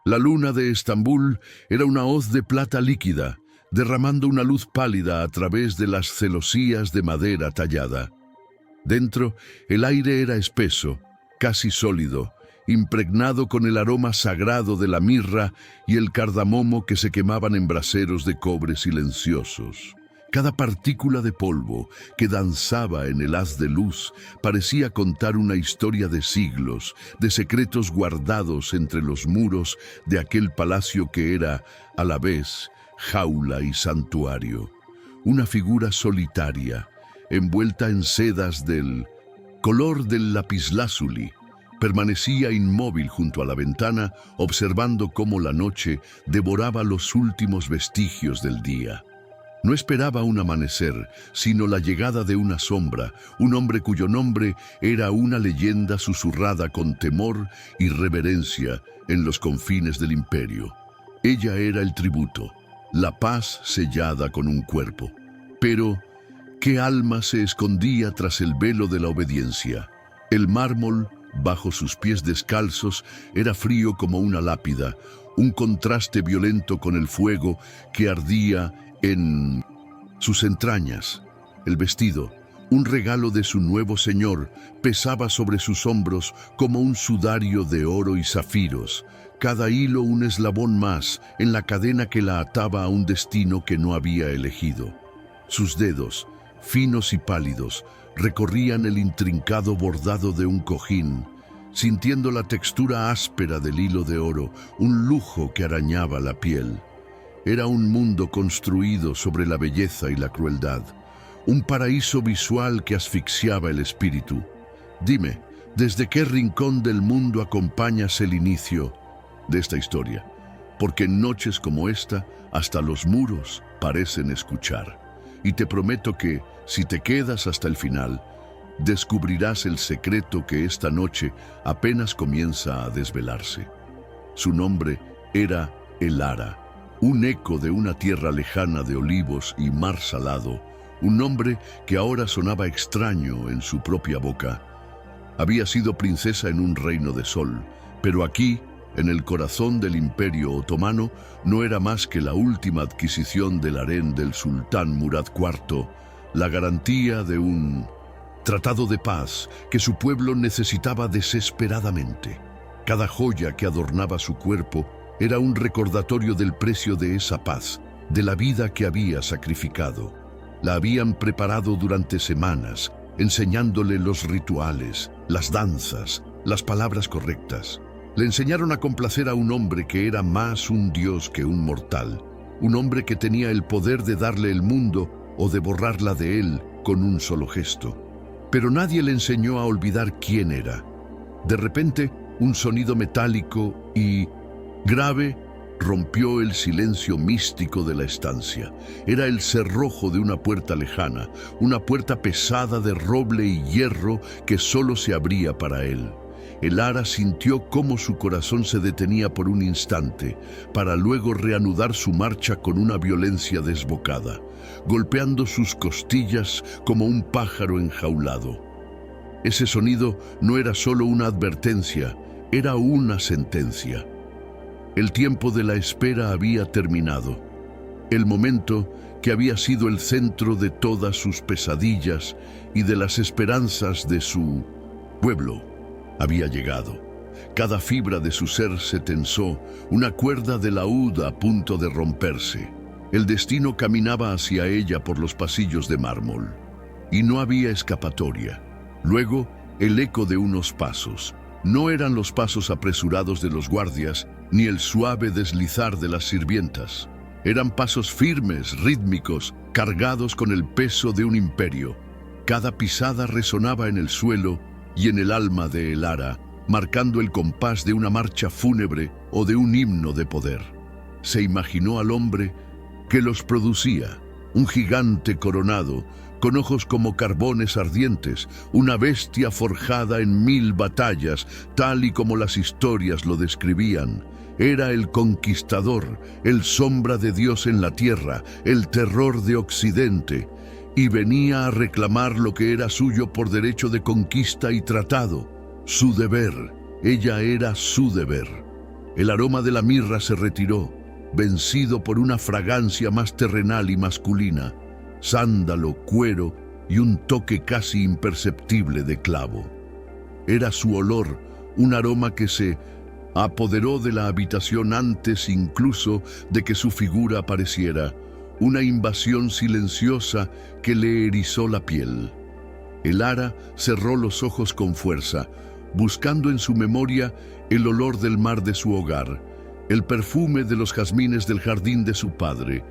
La luna de Estambul era una hoz de plata líquida, derramando una luz pálida a través de las celosías de madera tallada. Dentro, el aire era espeso, casi sólido, impregnado con el aroma sagrado de la mirra y el cardamomo que se quemaban en braseros de cobre silenciosos. Cada partícula de polvo que danzaba en el haz de luz parecía contar una historia de siglos, de secretos guardados entre los muros de aquel palacio que era, a la vez, jaula y santuario. Una figura solitaria, envuelta en sedas del color del lapislázuli, permanecía inmóvil junto a la ventana, observando cómo la noche devoraba los últimos vestigios del día. No esperaba un amanecer, sino la llegada de una sombra, un hombre cuyo nombre era una leyenda susurrada con temor y reverencia en los confines del imperio. Ella era el tributo, la paz sellada con un cuerpo. Pero, ¿qué alma se escondía tras el velo de la obediencia? El mármol, bajo sus pies descalzos, era frío como una lápida, un contraste violento con el fuego que ardía en sus entrañas. El vestido, un regalo de su nuevo señor, pesaba sobre sus hombros como un sudario de oro y zafiros, cada hilo un eslabón más en la cadena que la ataba a un destino que no había elegido. Sus dedos, finos y pálidos, recorrían el intrincado bordado de un cojín, sintiendo la textura áspera del hilo de oro, un lujo que arañaba la piel. Era un mundo construido sobre la belleza y la crueldad, un paraíso visual que asfixiaba el espíritu. Dime, ¿desde qué rincón del mundo acompañas el inicio de esta historia? Porque en noches como esta, hasta los muros parecen escuchar. Y te prometo que, si te quedas hasta el final, descubrirás el secreto que esta noche apenas comienza a desvelarse. Su nombre era Elara, un eco de una tierra lejana de olivos y mar salado, un nombre que ahora sonaba extraño en su propia boca. Había sido princesa en un reino de sol, pero aquí, en el corazón del Imperio Otomano, no era más que la última adquisición del harén del sultán Murad IV, la garantía de un tratado de paz que su pueblo necesitaba desesperadamente. Cada joya que adornaba su cuerpo era un recordatorio del precio de esa paz, de la vida que había sacrificado. La habían preparado durante semanas, enseñándole los rituales, las danzas, las palabras correctas. Le enseñaron a complacer a un hombre que era más un dios que un mortal, un hombre que tenía el poder de darle el mundo o de borrarla de él con un solo gesto. Pero nadie le enseñó a olvidar quién era. De repente, un sonido metálico y grave rompió el silencio místico de la estancia. Era el cerrojo de una puerta lejana, una puerta pesada de roble y hierro que solo se abría para él. Elara sintió cómo su corazón se detenía por un instante, para luego reanudar su marcha con una violencia desbocada, golpeando sus costillas como un pájaro enjaulado. Ese sonido no era solo una advertencia, era una sentencia. El tiempo de la espera había terminado. El momento que había sido el centro de todas sus pesadillas y de las esperanzas de su pueblo había llegado. Cada fibra de su ser se tensó, una cuerda de laúd a punto de romperse. El destino caminaba hacia ella por los pasillos de mármol, y no había escapatoria. Luego, el eco de unos pasos. No eran los pasos apresurados de los guardias, ni el suave deslizar de las sirvientas. Eran pasos firmes, rítmicos, cargados con el peso de un imperio. Cada pisada resonaba en el suelo y en el alma de Elara, marcando el compás de una marcha fúnebre o de un himno de poder. Se imaginó al hombre que los producía, un gigante coronado, con ojos como carbones ardientes, una bestia forjada en 1000 batallas, tal y como las historias lo describían. Era el conquistador, el sombra de Dios en la tierra, el terror de Occidente, y venía a reclamar lo que era suyo por derecho de conquista y tratado. Su deber, ella era su deber. El aroma de la mirra se retiró, vencido por una fragancia más terrenal y masculina, sándalo, cuero y un toque casi imperceptible de clavo. Era su olor, un aroma que se apoderó de la habitación antes incluso de que su figura apareciera, una invasión silenciosa que le erizó la piel. Elara cerró los ojos con fuerza, buscando en su memoria el olor del mar de su hogar, el perfume de los jazmines del jardín de su padre,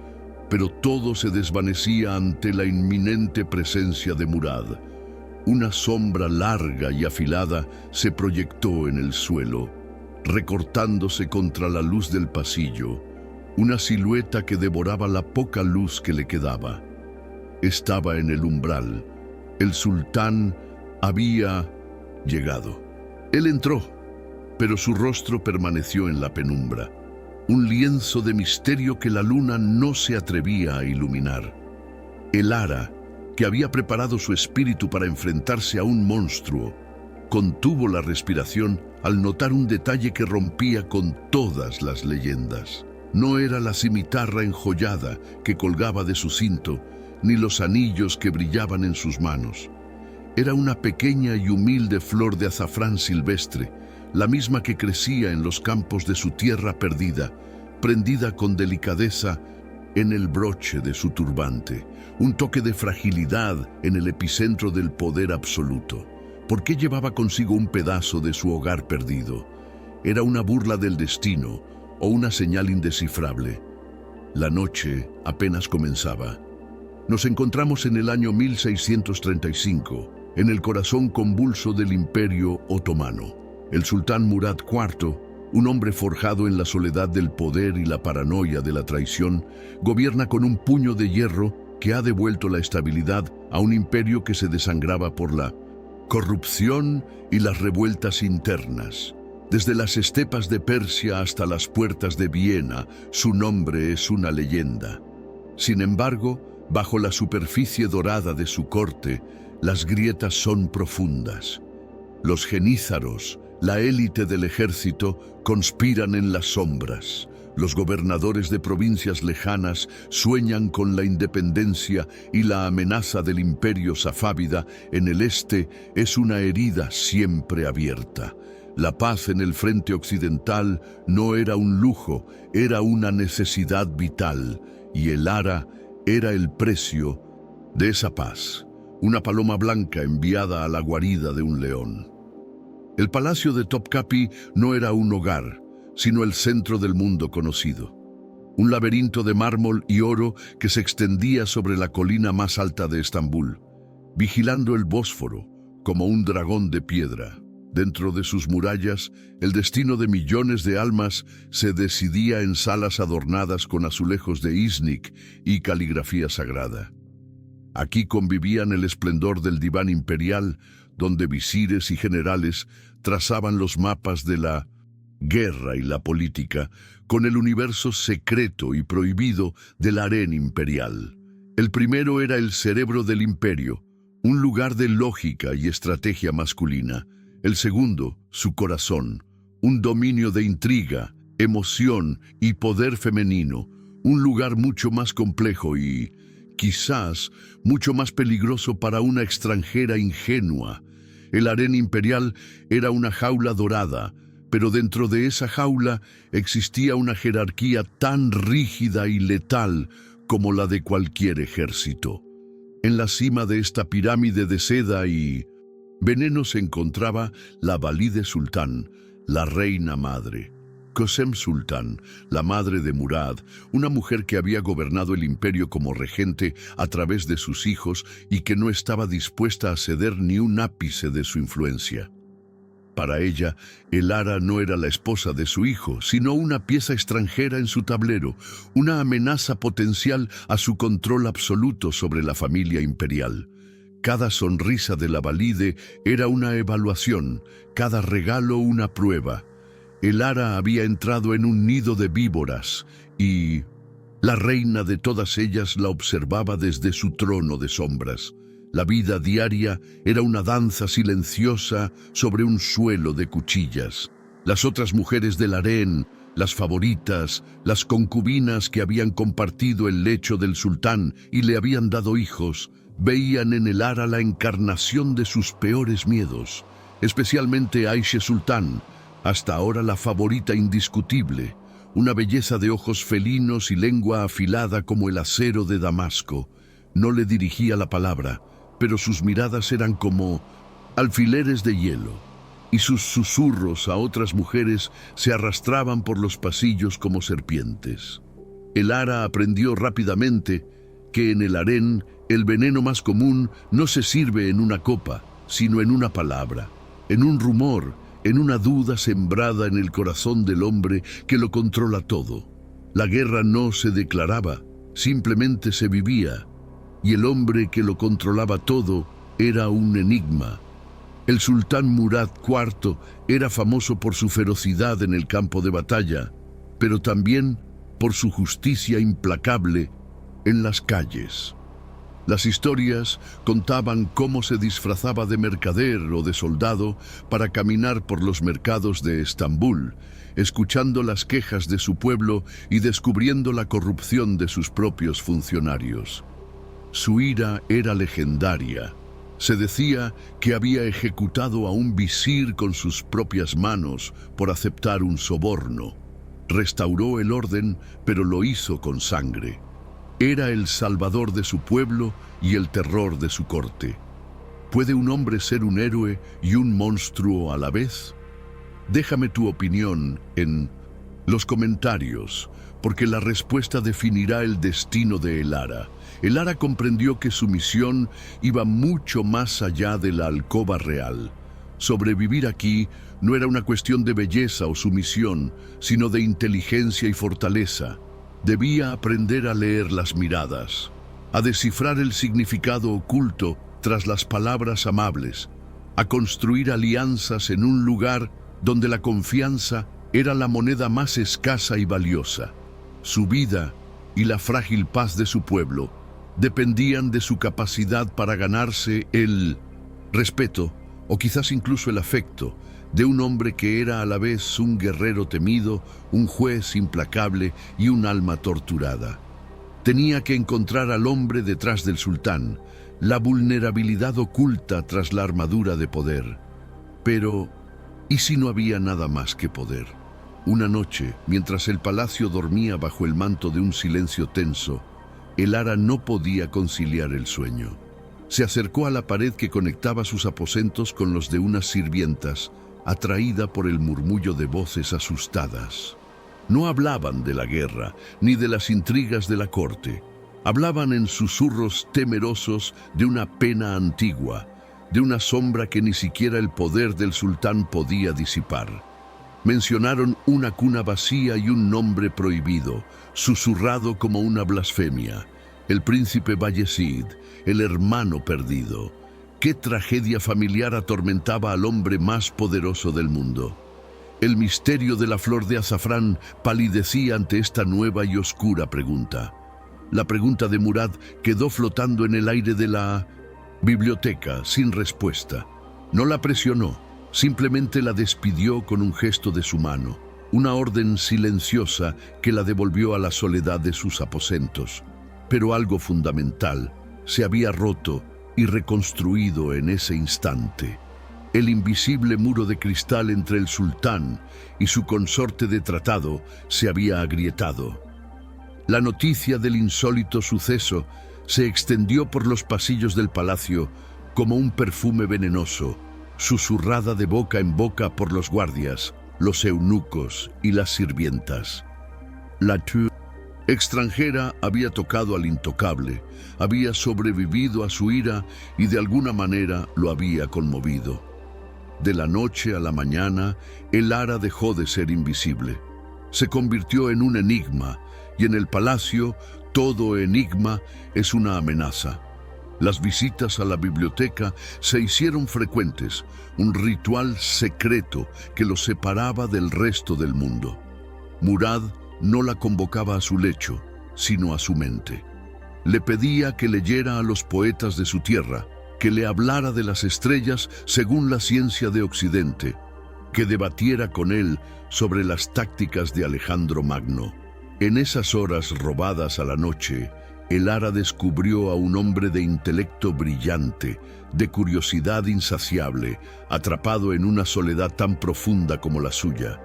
pero todo se desvanecía ante la inminente presencia de Murad. Una sombra larga y afilada se proyectó en el suelo, recortándose contra la luz del pasillo, una silueta que devoraba la poca luz que le quedaba. Estaba en el umbral. El sultán había llegado. Él entró, pero su rostro permaneció en la penumbra, un lienzo de misterio que la luna no se atrevía a iluminar. Elara, que había preparado su espíritu para enfrentarse a un monstruo, contuvo la respiración al notar un detalle que rompía con todas las leyendas. No era la cimitarra enjollada que colgaba de su cinto, ni los anillos que brillaban en sus manos. Era una pequeña y humilde flor de azafrán silvestre, la misma que crecía en los campos de su tierra perdida, prendida con delicadeza en el broche de su turbante, un toque de fragilidad en el epicentro del poder absoluto. ¿Por qué llevaba consigo un pedazo de su hogar perdido? ¿Era una burla del destino o una señal indescifrable? La noche apenas comenzaba. Nos encontramos en el año 1635, en el corazón convulso del Imperio Otomano. El sultán Murad IV, un hombre forjado en la soledad del poder y la paranoia de la traición, gobierna con un puño de hierro que ha devuelto la estabilidad a un imperio que se desangraba por la corrupción y las revueltas internas. Desde las estepas de Persia hasta las puertas de Viena, su nombre es una leyenda. Sin embargo, bajo la superficie dorada de su corte, las grietas son profundas. Los genízaros, la élite del ejército, conspiran en las sombras. Los gobernadores de provincias lejanas sueñan con la independencia y la amenaza del imperio safávida en el este es una herida siempre abierta. La paz en el frente occidental no era un lujo, era una necesidad vital, y Elara era el precio de esa paz, una paloma blanca enviada a la guarida de un león. El palacio de Topkapi no era un hogar, sino el centro del mundo conocido. Un laberinto de mármol y oro que se extendía sobre la colina más alta de Estambul, vigilando el Bósforo como un dragón de piedra. Dentro de sus murallas, el destino de millones de almas se decidía en salas adornadas con azulejos de Iznik y caligrafía sagrada. Aquí convivían el esplendor del diván imperial, donde visires y generales trazaban los mapas de la guerra y la política, con el universo secreto y prohibido del harén imperial. El primero era el cerebro del imperio, un lugar de lógica y estrategia masculina. El segundo, su corazón, un dominio de intriga, emoción y poder femenino, un lugar mucho más complejo y, quizás, mucho más peligroso para una extranjera ingenua. El harén imperial era una jaula dorada, pero dentro de esa jaula existía una jerarquía tan rígida y letal como la de cualquier ejército. En la cima de esta pirámide de seda y veneno se encontraba la Valide Sultán, la reina madre. Kösem Sultán, la madre de Murad, una mujer que había gobernado el imperio como regente a través de sus hijos y que no estaba dispuesta a ceder ni un ápice de su influencia. Para ella, Elara no era la esposa de su hijo, sino una pieza extranjera en su tablero, una amenaza potencial a su control absoluto sobre la familia imperial. Cada sonrisa de la Valide era una evaluación, cada regalo una prueba. Elara había entrado en un nido de víboras y la reina de todas ellas la observaba desde su trono de sombras. La vida diaria era una danza silenciosa sobre un suelo de cuchillas. Las otras mujeres del harén las favoritas, las concubinas que habían compartido el lecho del sultán y le habían dado hijos, veían en el Ara la encarnación de sus peores miedos, especialmente Aisha Sultán, hasta ahora la favorita indiscutible, una belleza de ojos felinos y lengua afilada como el acero de Damasco. No le dirigía la palabra, pero sus miradas eran como alfileres de hielo, y sus susurros a otras mujeres se arrastraban por los pasillos como serpientes. El Ara aprendió rápidamente que en el harén el veneno más común no se sirve en una copa, sino en una palabra, en un rumor, en una duda sembrada en el corazón del hombre que lo controla todo. La guerra no se declaraba, simplemente se vivía, y el hombre que lo controlaba todo era un enigma. El sultán Murad IV era famoso por su ferocidad en el campo de batalla, pero también por su justicia implacable en las calles. Las historias contaban cómo se disfrazaba de mercader o de soldado para caminar por los mercados de Estambul, escuchando las quejas de su pueblo y descubriendo la corrupción de sus propios funcionarios. Su ira era legendaria. Se decía que había ejecutado a un visir con sus propias manos por aceptar un soborno. Restauró el orden, pero lo hizo con sangre. Era el salvador de su pueblo y el terror de su corte. ¿Puede un hombre ser un héroe y un monstruo a la vez? Déjame tu opinión en los comentarios, porque la respuesta definirá el destino de El Ara. El Ara comprendió que su misión iba mucho más allá de la alcoba real. Sobrevivir aquí no era una cuestión de belleza o sumisión, sino de inteligencia y fortaleza. Debía aprender a leer las miradas, a descifrar el significado oculto tras las palabras amables, a construir alianzas en un lugar donde la confianza era la moneda más escasa y valiosa. Su vida y la frágil paz de su pueblo dependían de su capacidad para ganarse el respeto, o quizás incluso el afecto, de un hombre que era a la vez un guerrero temido, un juez implacable y un alma torturada. Tenía que encontrar al hombre detrás del sultán, la vulnerabilidad oculta tras la armadura de poder. Pero, ¿y si no había nada más que poder? Una noche, mientras el palacio dormía bajo el manto de un silencio tenso, El Ara no podía conciliar el sueño. Se acercó a la pared que conectaba sus aposentos con los de unas sirvientas, atraída por el murmullo de voces asustadas. No hablaban de la guerra, ni de las intrigas de la corte. Hablaban en susurros temerosos de una pena antigua, de una sombra que ni siquiera el poder del sultán podía disipar. Mencionaron una cuna vacía y un nombre prohibido, susurrado como una blasfemia: el príncipe Bayezid, el hermano perdido. ¿Qué tragedia familiar atormentaba al hombre más poderoso del mundo? El misterio de la flor de azafrán palidecía ante esta nueva y oscura pregunta. La pregunta de Murad quedó flotando en el aire de la biblioteca sin respuesta. No la presionó, simplemente la despidió con un gesto de su mano, una orden silenciosa que la devolvió a la soledad de sus aposentos. Pero algo fundamental se había roto y reconstruido en ese instante. El invisible muro de cristal entre el sultán y su consorte de tratado se había agrietado. La noticia del insólito suceso se extendió por los pasillos del palacio como un perfume venenoso, susurrada de boca en boca por los guardias, los eunucos y las sirvientas. La extranjera había tocado al intocable, había sobrevivido a su ira y de alguna manera lo había conmovido. De la noche a la mañana, El Ara dejó de ser invisible. Se convirtió en un enigma, y en el palacio todo enigma es una amenaza. Las visitas a la biblioteca se hicieron frecuentes, un ritual secreto que los separaba del resto del mundo. Murad no la convocaba a su lecho, sino a su mente. Le pedía que leyera a los poetas de su tierra, que le hablara de las estrellas según la ciencia de Occidente, que debatiera con él sobre las tácticas de Alejandro Magno. En esas horas robadas a la noche, Elara descubrió a un hombre de intelecto brillante, de curiosidad insaciable, atrapado en una soledad tan profunda como la suya.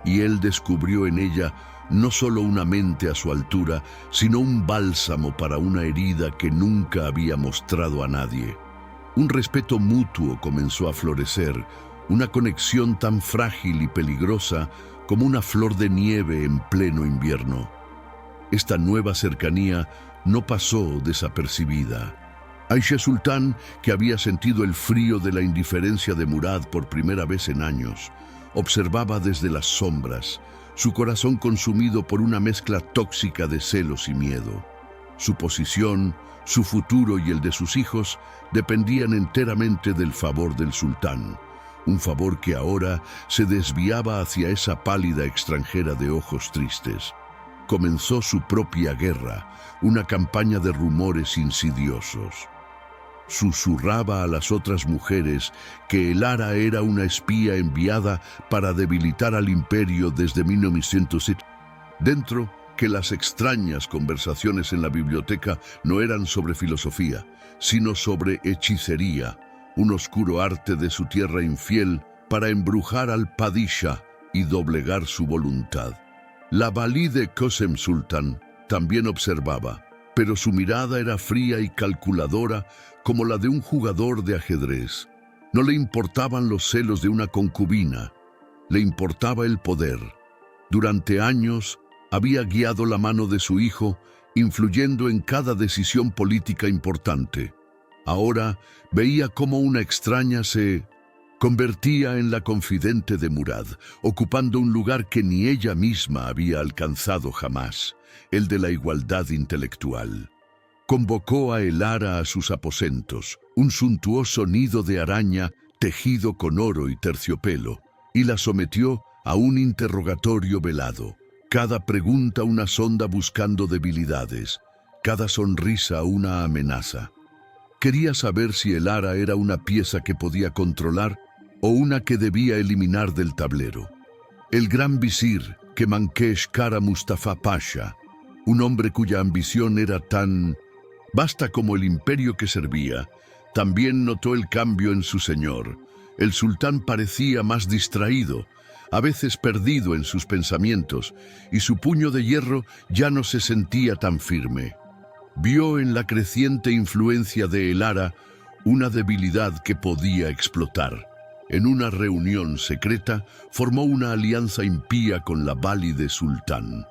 Y él descubrió en ella no solo una mente a su altura, sino un bálsamo para una herida que nunca había mostrado a nadie. Un respeto mutuo comenzó a florecer, una conexión tan frágil y peligrosa como una flor de nieve en pleno invierno. Esta nueva cercanía no pasó desapercibida. Aisha Sultán, que había sentido el frío de la indiferencia de Murad por primera vez en años, observaba desde las sombras, su corazón consumido por una mezcla tóxica de celos y miedo. Su posición, su futuro y el de sus hijos dependían enteramente del favor del sultán, un favor que ahora se desviaba hacia esa pálida extranjera de ojos tristes. Comenzó su propia guerra, una campaña de rumores insidiosos. Susurraba a las otras mujeres que Elara era una espía enviada para debilitar al imperio desde 1907. Dentro, que las extrañas conversaciones en la biblioteca no eran sobre filosofía, sino sobre hechicería, un oscuro arte de su tierra infiel para embrujar al Padishah y doblegar su voluntad. La valí de Qasem Sultan también observaba, pero su mirada era fría y calculadora como la de un jugador de ajedrez. No le importaban los celos de una concubina, le importaba el poder. Durante años había guiado la mano de su hijo, influyendo en cada decisión política importante. Ahora veía cómo una extraña se convertía en la confidente de Murad, ocupando un lugar que ni ella misma había alcanzado jamás, el de la igualdad intelectual. Convocó a Elara a sus aposentos, un suntuoso nido de araña tejido con oro y terciopelo, y la sometió a un interrogatorio velado. Cada pregunta una sonda buscando debilidades, cada sonrisa una amenaza. Quería saber si Elara era una pieza que podía controlar o una que debía eliminar del tablero. El gran visir, Kemankesh Kara Mustafa Pasha, un hombre cuya ambición era tan vasta como el imperio que servía, también notó el cambio en su señor. El sultán parecía más distraído, a veces perdido en sus pensamientos, y su puño de hierro ya no se sentía tan firme. Vio en la creciente influencia de Elara una debilidad que podía explotar. En una reunión secreta, formó una alianza impía con la válide sultán.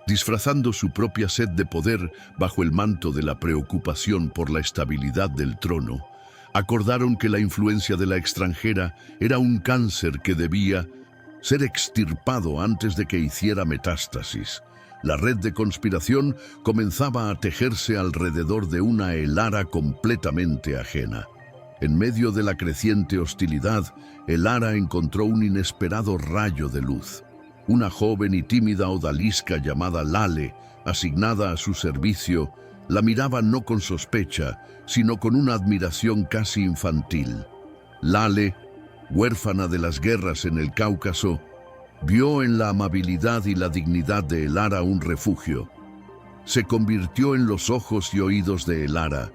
Disfrazando su propia sed de poder bajo el manto de la preocupación por la estabilidad del trono, acordaron que la influencia de la extranjera era un cáncer que debía ser extirpado antes de que hiciera metástasis. La red de conspiración comenzaba a tejerse alrededor de una Elara completamente ajena. En medio de la creciente hostilidad, Elara encontró un inesperado rayo de luz. Una joven y tímida odalisca llamada Lale, asignada a su servicio, la miraba no con sospecha, sino con una admiración casi infantil. Lale, huérfana de las guerras en el Cáucaso, vio en la amabilidad y la dignidad de Elara un refugio. Se convirtió en los ojos y oídos de Elara,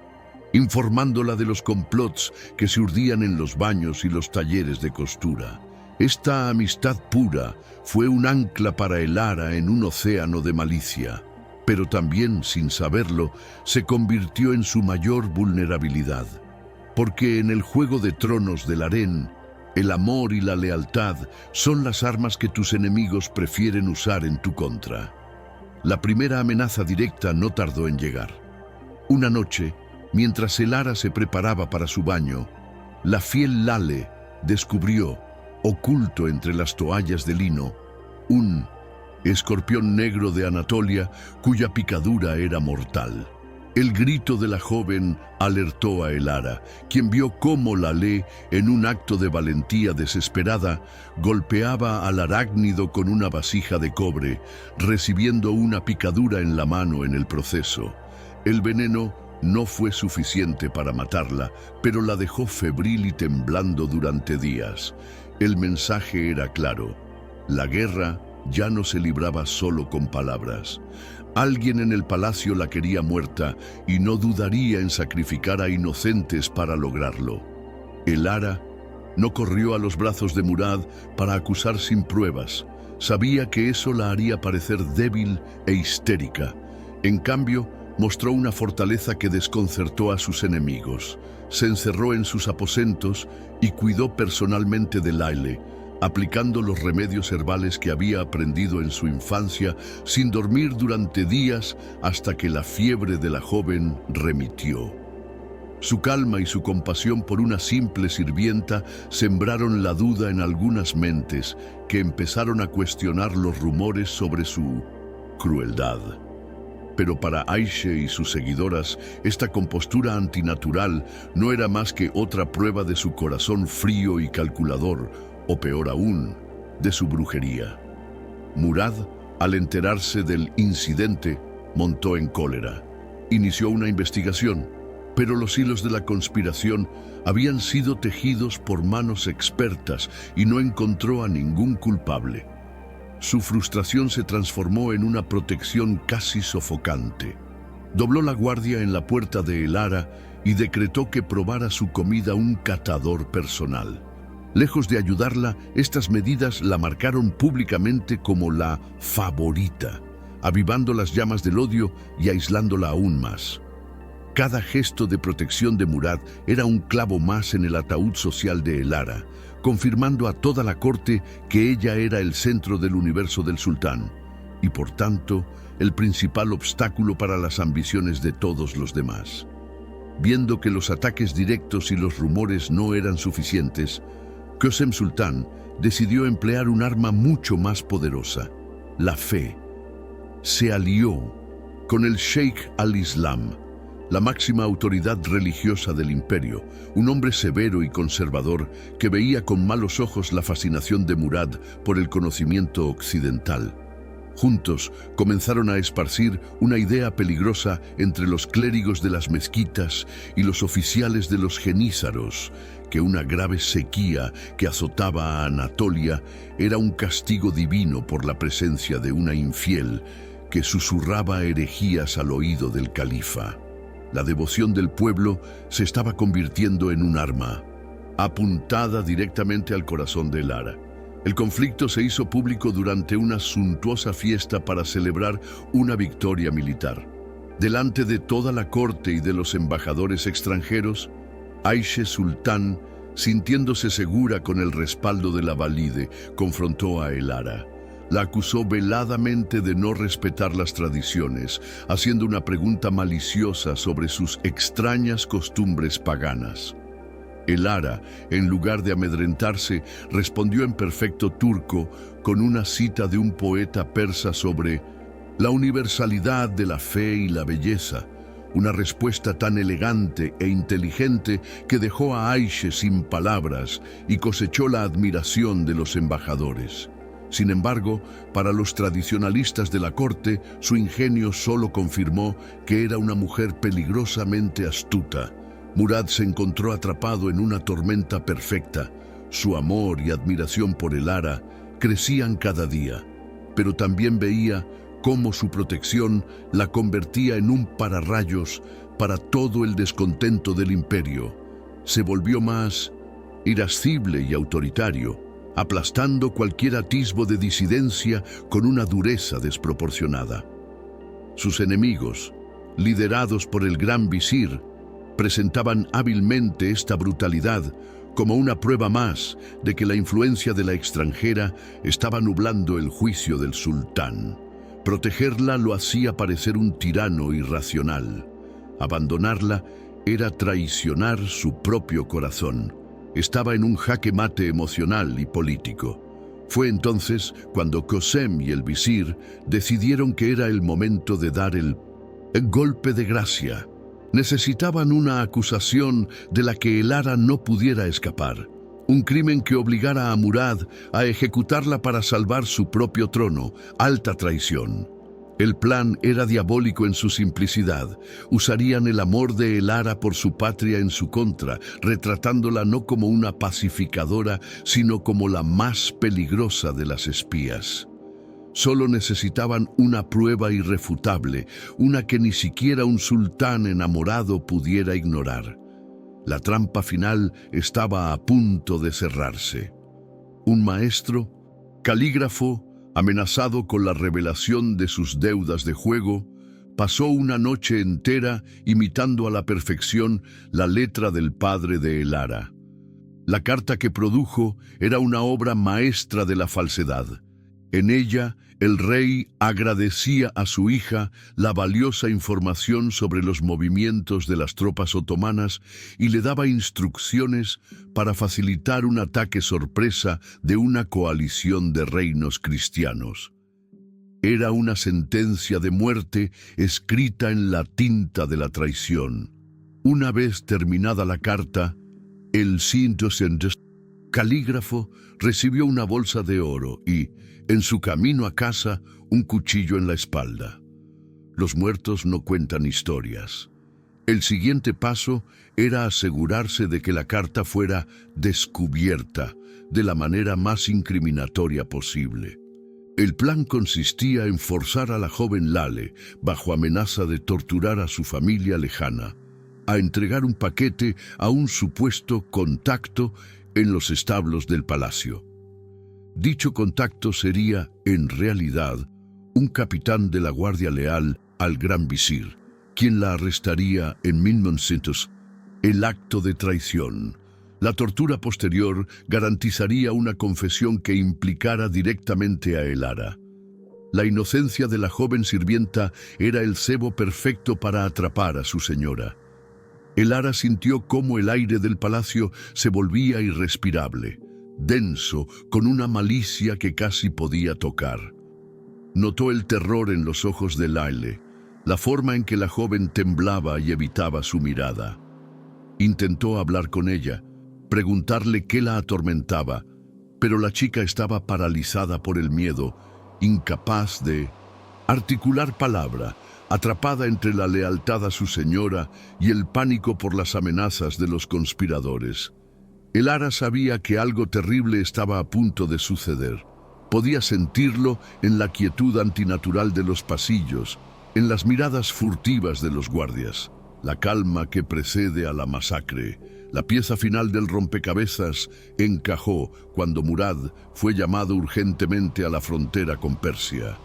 informándola de los complots que se urdían en los baños y los talleres de costura. Esta amistad pura fue un ancla para Elara en un océano de malicia, pero también, sin saberlo, se convirtió en su mayor vulnerabilidad, porque en el juego de tronos del harén, el amor y la lealtad son las armas que tus enemigos prefieren usar en tu contra. La primera amenaza directa no tardó en llegar. Una noche, mientras Elara se preparaba para su baño, la fiel Lale descubrió, oculto entre las toallas de lino, un escorpión negro de Anatolia cuya picadura era mortal. El grito de la joven alertó a Elara, quien vio cómo Lale, en un acto de valentía desesperada, golpeaba al arácnido con una vasija de cobre, recibiendo una picadura en la mano en el proceso. El veneno no fue suficiente para matarla, pero la dejó febril y temblando durante días. El mensaje era claro: la guerra ya no se libraba solo con palabras. Alguien en el palacio la quería muerta y no dudaría en sacrificar a inocentes para lograrlo. Elara no corrió a los brazos de Murad para acusar sin pruebas. Sabía que eso la haría parecer débil e histérica. En cambio, mostró una fortaleza que desconcertó a sus enemigos. Se encerró en sus aposentos y cuidó personalmente de Laile, aplicando los remedios herbales que había aprendido en su infancia, sin dormir durante días hasta que la fiebre de la joven remitió. Su calma y su compasión por una simple sirvienta sembraron la duda en algunas mentes, que empezaron a cuestionar los rumores sobre su crueldad. Pero para Aishe y sus seguidoras, esta compostura antinatural no era más que otra prueba de su corazón frío y calculador, o peor aún, de su brujería. Murad, al enterarse del incidente, montó en cólera. Inició una investigación, pero los hilos de la conspiración habían sido tejidos por manos expertas y no encontró a ningún culpable. Su frustración se transformó en una protección casi sofocante. Dobló la guardia en la puerta de Elara y decretó que probara su comida un catador personal. Lejos de ayudarla, estas medidas la marcaron públicamente como la favorita, avivando las llamas del odio y aislándola aún más. Cada gesto de protección de Murad era un clavo más en el ataúd social de Elara, confirmando a toda la corte que ella era el centro del universo del sultán y, por tanto, el principal obstáculo para las ambiciones de todos los demás. Viendo que los ataques directos y los rumores no eran suficientes, Kösem Sultán decidió emplear un arma mucho más poderosa: la fe. Se alió con el Sheikh al-Islam, la máxima autoridad religiosa del imperio, un hombre severo y conservador que veía con malos ojos la fascinación de Murad por el conocimiento occidental. Juntos comenzaron a esparcir una idea peligrosa entre los clérigos de las mezquitas y los oficiales de los genízaros, que una grave sequía que azotaba a Anatolia era un castigo divino por la presencia de una infiel que susurraba herejías al oído del califa. La devoción del pueblo se estaba convirtiendo en un arma, apuntada directamente al corazón de Elara. El conflicto se hizo público durante una suntuosa fiesta para celebrar una victoria militar. Delante de toda la corte y de los embajadores extranjeros, Aishe Sultán, sintiéndose segura con el respaldo de la Valide, confrontó a Elara. La acusó veladamente de no respetar las tradiciones, haciendo una pregunta maliciosa sobre sus extrañas costumbres paganas. Elara, en lugar de amedrentarse, respondió en perfecto turco con una cita de un poeta persa sobre la universalidad de la fe y la belleza, una respuesta tan elegante e inteligente que dejó a Aishe sin palabras y cosechó la admiración de los embajadores. Sin embargo, para los tradicionalistas de la corte, su ingenio solo confirmó que era una mujer peligrosamente astuta. Murad se encontró atrapado en una tormenta perfecta. Su amor y admiración por Elara crecían cada día, pero también veía cómo su protección la convertía en un pararrayos para todo el descontento del imperio. Se volvió más irascible y autoritario, aplastando cualquier atisbo de disidencia con una dureza desproporcionada. Sus enemigos, liderados por el gran visir, presentaban hábilmente esta brutalidad como una prueba más de que la influencia de la extranjera estaba nublando el juicio del sultán. Protegerla lo hacía parecer un tirano irracional. Abandonarla era traicionar su propio corazón. Estaba en un jaque mate emocional y político. Fue entonces cuando Kösem y el visir decidieron que era el momento de dar el golpe de gracia. Necesitaban una acusación de la que Elara no pudiera escapar. Un crimen que obligara a Murad a ejecutarla para salvar su propio trono, alta traición. El plan era diabólico en su simplicidad. Usarían el amor de Elara por su patria en su contra, retratándola no como una pacificadora, sino como la más peligrosa de las espías. Solo necesitaban una prueba irrefutable, una que ni siquiera un sultán enamorado pudiera ignorar. La trampa final estaba a punto de cerrarse. Un maestro, calígrafo, amenazado con la revelación de sus deudas de juego, pasó una noche entera imitando a la perfección la letra del padre de Elara. La carta que produjo era una obra maestra de la falsedad. En ella, el rey agradecía a su hija la valiosa información sobre los movimientos de las tropas otomanas y le daba instrucciones para facilitar un ataque sorpresa de una coalición de reinos cristianos. Era una sentencia de muerte escrita en la tinta de la traición. Una vez terminada la carta, el calígrafo recibió una bolsa de oro y, en su camino a casa, un cuchillo en la espalda. Los muertos no cuentan historias. El siguiente paso era asegurarse de que la carta fuera descubierta de la manera más incriminatoria posible. El plan consistía en forzar a la joven Lale, bajo amenaza de torturar a su familia lejana, a entregar un paquete a un supuesto contacto en los establos del palacio. Dicho contacto sería, en realidad, un capitán de la Guardia Leal al Gran Visir, quien la arrestaría en 1900. El acto de traición. La tortura posterior garantizaría una confesión que implicara directamente a Elara. La inocencia de la joven sirvienta era el cebo perfecto para atrapar a su señora. Elara sintió cómo el aire del palacio se volvía irrespirable, denso, con una malicia que casi podía tocar. Notó el terror en los ojos de Lale, la forma en que la joven temblaba y evitaba su mirada. Intentó hablar con ella, preguntarle qué la atormentaba, pero la chica estaba paralizada por el miedo, incapaz de articular palabra, atrapada entre la lealtad a su señora y el pánico por las amenazas de los conspiradores. Elara sabía que algo terrible estaba a punto de suceder. Podía sentirlo en la quietud antinatural de los pasillos, en las miradas furtivas de los guardias, la calma que precede a la masacre. La pieza final del rompecabezas encajó cuando Murad fue llamado urgentemente a la frontera con Persia.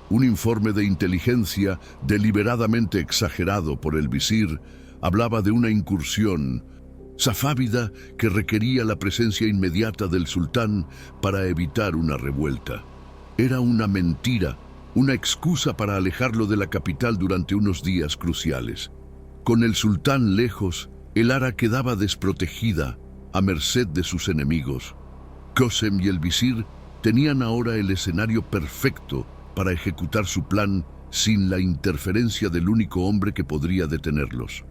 Un informe de inteligencia deliberadamente exagerado por el visir hablaba de una incursión safávida que requería la presencia inmediata del sultán para evitar una revuelta. Era una mentira, una excusa para alejarlo de la capital durante unos días cruciales. Con el sultán lejos, Elara quedaba desprotegida, a merced de sus enemigos. Qasem y el visir tenían ahora el escenario perfecto para ejecutar su plan sin la interferencia del único hombre que podría detenerlos.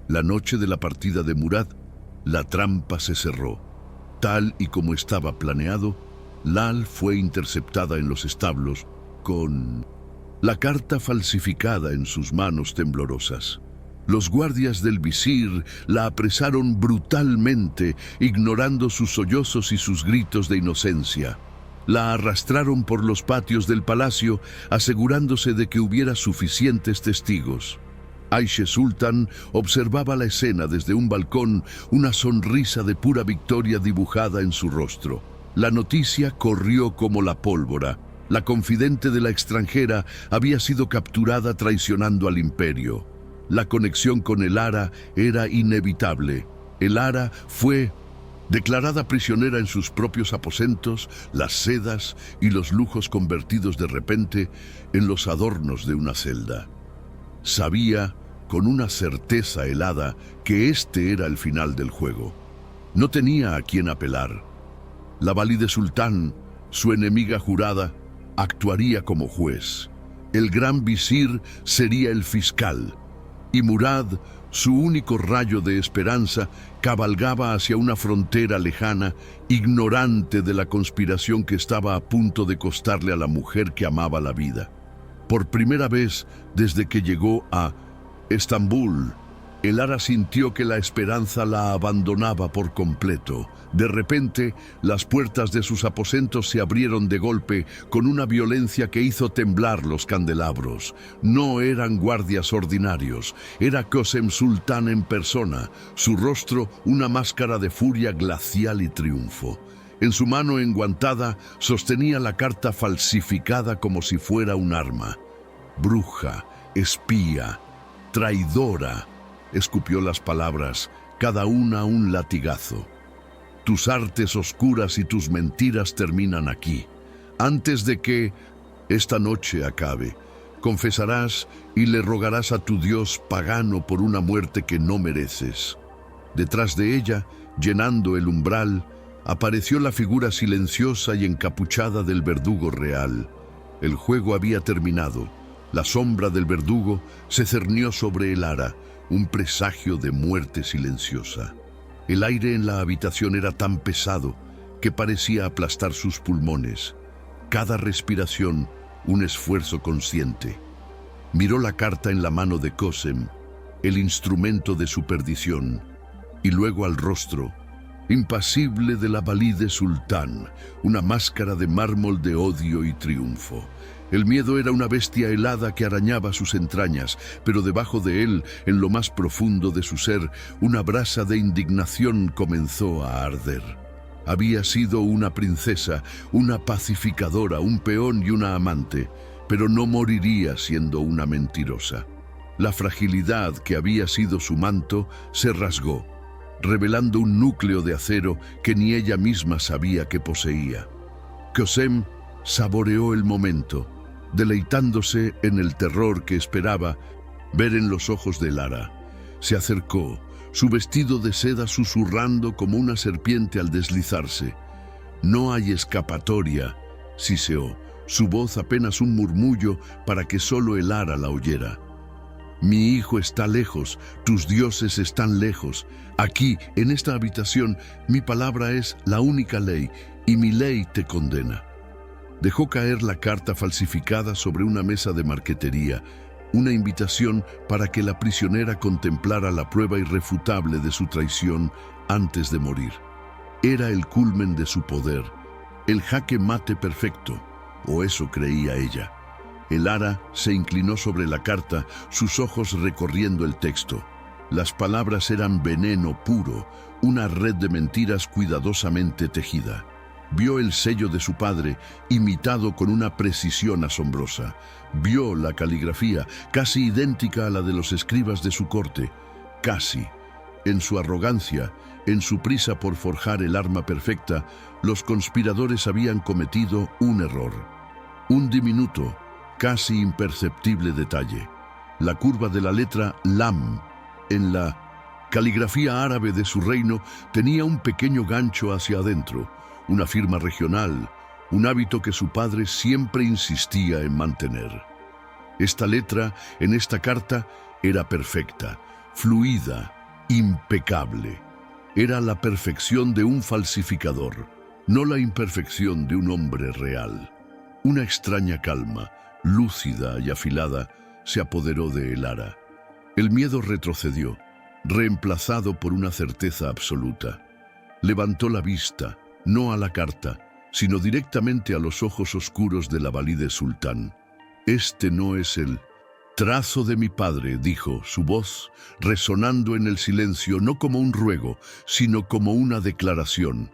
La noche de la partida de Murad, la trampa se cerró. Tal y como estaba planeado, Lal fue interceptada en los establos con la carta falsificada en sus manos temblorosas. Los guardias del visir la apresaron brutalmente, ignorando sus sollozos y sus gritos de inocencia. La arrastraron por los patios del palacio, asegurándose de que hubiera suficientes testigos. Aishe Sultan observaba la escena desde un balcón, una sonrisa de pura victoria dibujada en su rostro. La noticia corrió como la pólvora. La confidente de la extranjera había sido capturada traicionando al imperio. La conexión con Elara era inevitable. Elara fue declarada prisionera en sus propios aposentos, las sedas y los lujos convertidos de repente en los adornos de una celda. Sabía, con una certeza helada, que este era el final del juego. No tenía a quién apelar. La Valide Sultán, su enemiga jurada, actuaría como juez. El gran visir sería el fiscal. Y Murad, su único rayo de esperanza, cabalgaba hacia una frontera lejana, ignorante de la conspiración que estaba a punto de costarle a la mujer que amaba la vida. Por primera vez desde que llegó a Estambul, el Ara sintió que la esperanza la abandonaba por completo. De repente, las puertas de sus aposentos se abrieron de golpe con una violencia que hizo temblar los candelabros. No eran guardias ordinarios, era Kösem Sultan en persona, su rostro una máscara de furia glacial y triunfo. En su mano enguantada sostenía la carta falsificada como si fuera un arma. Bruja, espía, traidora. Escupió las palabras, cada una un latigazo. Tus artes oscuras y tus mentiras terminan aquí. Antes de que esta noche acabe, confesarás y le rogarás a tu Dios pagano por una muerte que no mereces. Detrás de ella, llenando el umbral, apareció la figura silenciosa y encapuchada del verdugo real. El juego había terminado. La sombra del verdugo se cernió sobre el Ara, un presagio de muerte silenciosa. El aire en la habitación era tan pesado que parecía aplastar sus pulmones. Cada respiración, un esfuerzo consciente. Miró la carta en la mano de Kösem, el instrumento de su perdición, y luego al rostro, impasible de la Valide Sultán, una máscara de mármol de odio y triunfo. El miedo era una bestia helada que arañaba sus entrañas, pero debajo de él, en lo más profundo de su ser, una brasa de indignación comenzó a arder. Había sido una princesa, una pacificadora, un peón y una amante, pero no moriría siendo una mentirosa. La fragilidad que había sido su manto se rasgó, revelando un núcleo de acero que ni ella misma sabía que poseía. Kösem saboreó el momento, deleitándose en el terror que esperaba ver en los ojos del Ara. Se acercó, su vestido de seda susurrando como una serpiente al deslizarse. No hay escapatoria, siseó, su voz apenas un murmullo para que solo el Ara la oyera. Mi hijo está lejos, tus dioses están lejos. Aquí, en esta habitación, mi palabra es la única ley, y mi ley te condena. Dejó caer la carta falsificada sobre una mesa de marquetería, una invitación para que la prisionera contemplara la prueba irrefutable de su traición antes de morir. Era el culmen de su poder, el jaque mate perfecto, o eso creía ella. El Ara se inclinó sobre la carta, sus ojos recorriendo el texto. Las palabras eran veneno puro, una red de mentiras cuidadosamente tejida. Vio el sello de su padre, imitado con una precisión asombrosa. Vio la caligrafía, casi idéntica a la de los escribas de su corte. Casi. En su arrogancia, en su prisa por forjar el arma perfecta, los conspiradores habían cometido un error. Un diminuto, casi imperceptible detalle. La curva de la letra Lam en la caligrafía árabe de su reino tenía un pequeño gancho hacia adentro, una firma regional, un hábito que su padre siempre insistía en mantener. Esta letra, en esta carta, era perfecta, fluida, impecable. Era la perfección de un falsificador, no la imperfección de un hombre real. Una extraña calma, lúcida y afilada, se apoderó de el Ara. El miedo retrocedió, reemplazado por una certeza absoluta. Levantó la vista, no a la carta, sino directamente a los ojos oscuros de la Valide Sultán. Este no es el trazo de mi padre, dijo, su voz resonando en el silencio no como un ruego, sino como una declaración.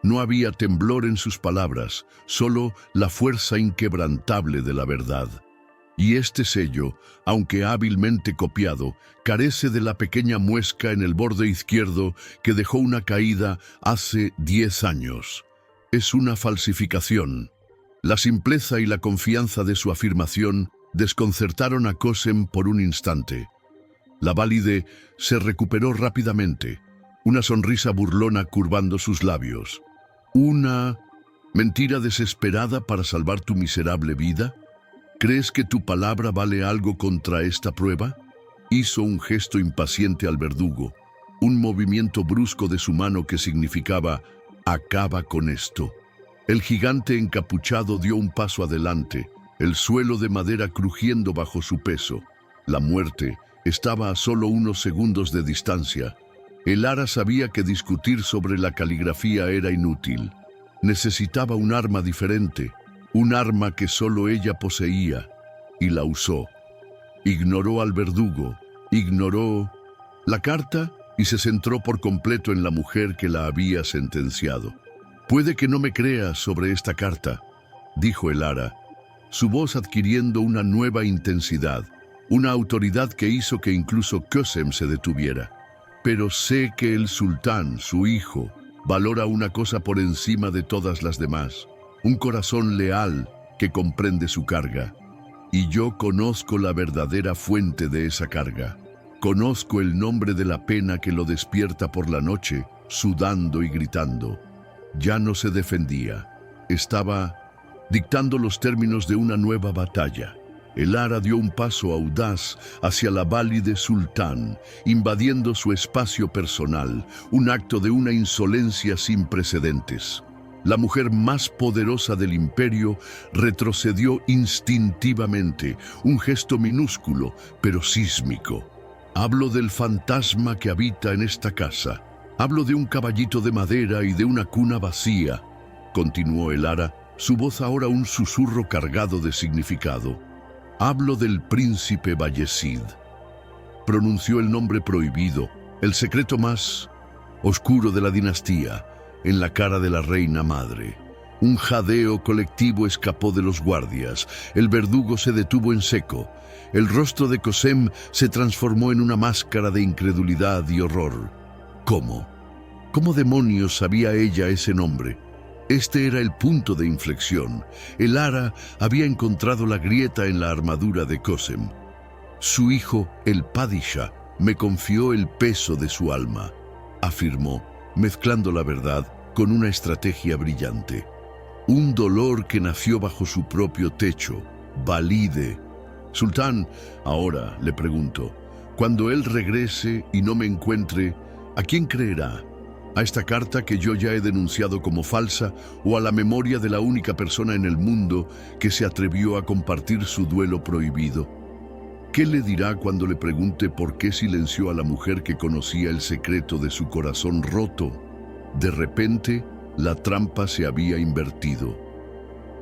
No había temblor en sus palabras, solo la fuerza inquebrantable de la verdad. Y este sello, aunque hábilmente copiado, carece de la pequeña muesca en el borde izquierdo que dejó una caída hace 10 años. Es una falsificación. La simpleza y la confianza de su afirmación desconcertaron a Kösem por un instante. La Valide se recuperó rápidamente, una sonrisa burlona curvando sus labios. ¿Una mentira desesperada para salvar tu miserable vida? ¿Crees que tu palabra vale algo contra esta prueba? Hizo un gesto impaciente al verdugo, un movimiento brusco de su mano que significaba «acaba con esto». El gigante encapuchado dio un paso adelante, el suelo de madera crujiendo bajo su peso. La muerte estaba a solo unos segundos de distancia. Elara sabía que discutir sobre la caligrafía era inútil. Necesitaba un arma diferente, un arma que solo ella poseía, y la usó. Ignoró al verdugo, ignoró la carta y se centró por completo en la mujer que la había sentenciado. «Puede que no me creas sobre esta carta», dijo Elara, su voz adquiriendo una nueva intensidad, una autoridad que hizo que incluso Kösem se detuviera. «Pero sé que el sultán, su hijo, valora una cosa por encima de todas las demás, un corazón leal que comprende su carga. Y yo conozco la verdadera fuente de esa carga. Conozco el nombre de la pena que lo despierta por la noche, sudando y gritando. Ya no se defendía. Estaba dictando los términos de una nueva batalla. Elara dio un paso audaz hacia la válide sultán, invadiendo su espacio personal, un acto de una insolencia sin precedentes. La mujer más poderosa del imperio retrocedió instintivamente, un gesto minúsculo, pero sísmico. Hablo del fantasma que habita en esta casa. Hablo de un caballito de madera y de una cuna vacía, continuó Elara, su voz ahora un susurro cargado de significado. Hablo del príncipe Bayezid. Pronunció el nombre prohibido, el secreto más oscuro de la dinastía, en la cara de la reina madre. Un jadeo colectivo escapó de los guardias. El verdugo se detuvo en seco. El rostro de Kösem se transformó en una máscara de incredulidad y horror. ¿Cómo? ¿Cómo demonios sabía ella ese nombre? Este era el punto de inflexión. Elara había encontrado la grieta en la armadura de Kösem. Su hijo, el Padishah, me confió el peso de su alma, afirmó, mezclando la verdad con una estrategia brillante. Un dolor que nació bajo su propio techo, Valide. Sultán, ahora le pregunto, cuando él regrese y no me encuentre, ¿a quién creerá? ¿A esta carta que yo ya he denunciado como falsa o a la memoria de la única persona en el mundo que se atrevió a compartir su duelo prohibido? ¿Qué le dirá cuando le pregunte por qué silenció a la mujer que conocía el secreto de su corazón roto? De repente, la trampa se había invertido.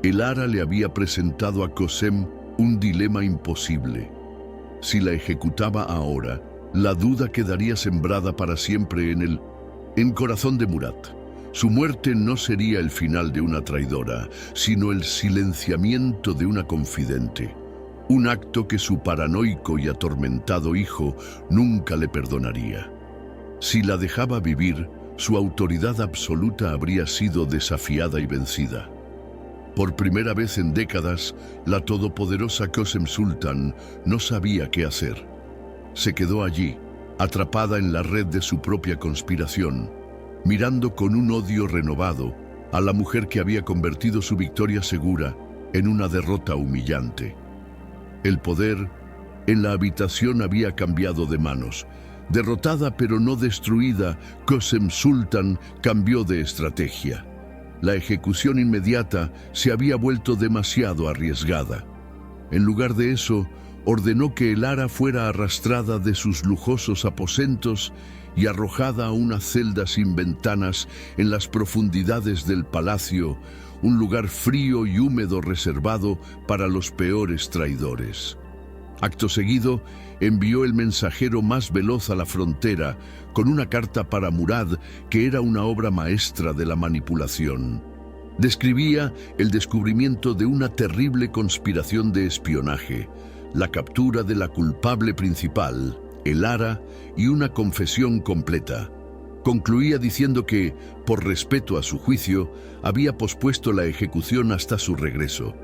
Elara le había presentado a Kösem un dilema imposible. Si la ejecutaba ahora, la duda quedaría sembrada para siempre en corazón de Murat. Su muerte no sería el final de una traidora, sino el silenciamiento de una confidente. Un acto que su paranoico y atormentado hijo nunca le perdonaría. Si la dejaba vivir, su autoridad absoluta habría sido desafiada y vencida. Por primera vez en décadas, la todopoderosa Kösem Sultan no sabía qué hacer. Se quedó allí, atrapada en la red de su propia conspiración, mirando con un odio renovado a la mujer que había convertido su victoria segura en una derrota humillante. El poder en la habitación había cambiado de manos. Derrotada pero no destruida, Kösem Sultan cambió de estrategia. La ejecución inmediata se había vuelto demasiado arriesgada. En lugar de eso, ordenó que Elara fuera arrastrada de sus lujosos aposentos y arrojada a una celda sin ventanas en las profundidades del palacio, un lugar frío y húmedo reservado para los peores traidores. Acto seguido, envió el mensajero más veloz a la frontera con una carta para Murad que era una obra maestra de la manipulación. Describía el descubrimiento de una terrible conspiración de espionaje, la captura de la culpable principal, Elara, y una confesión completa. Concluía diciendo que, por respeto a su juicio, había pospuesto la ejecución hasta su regreso.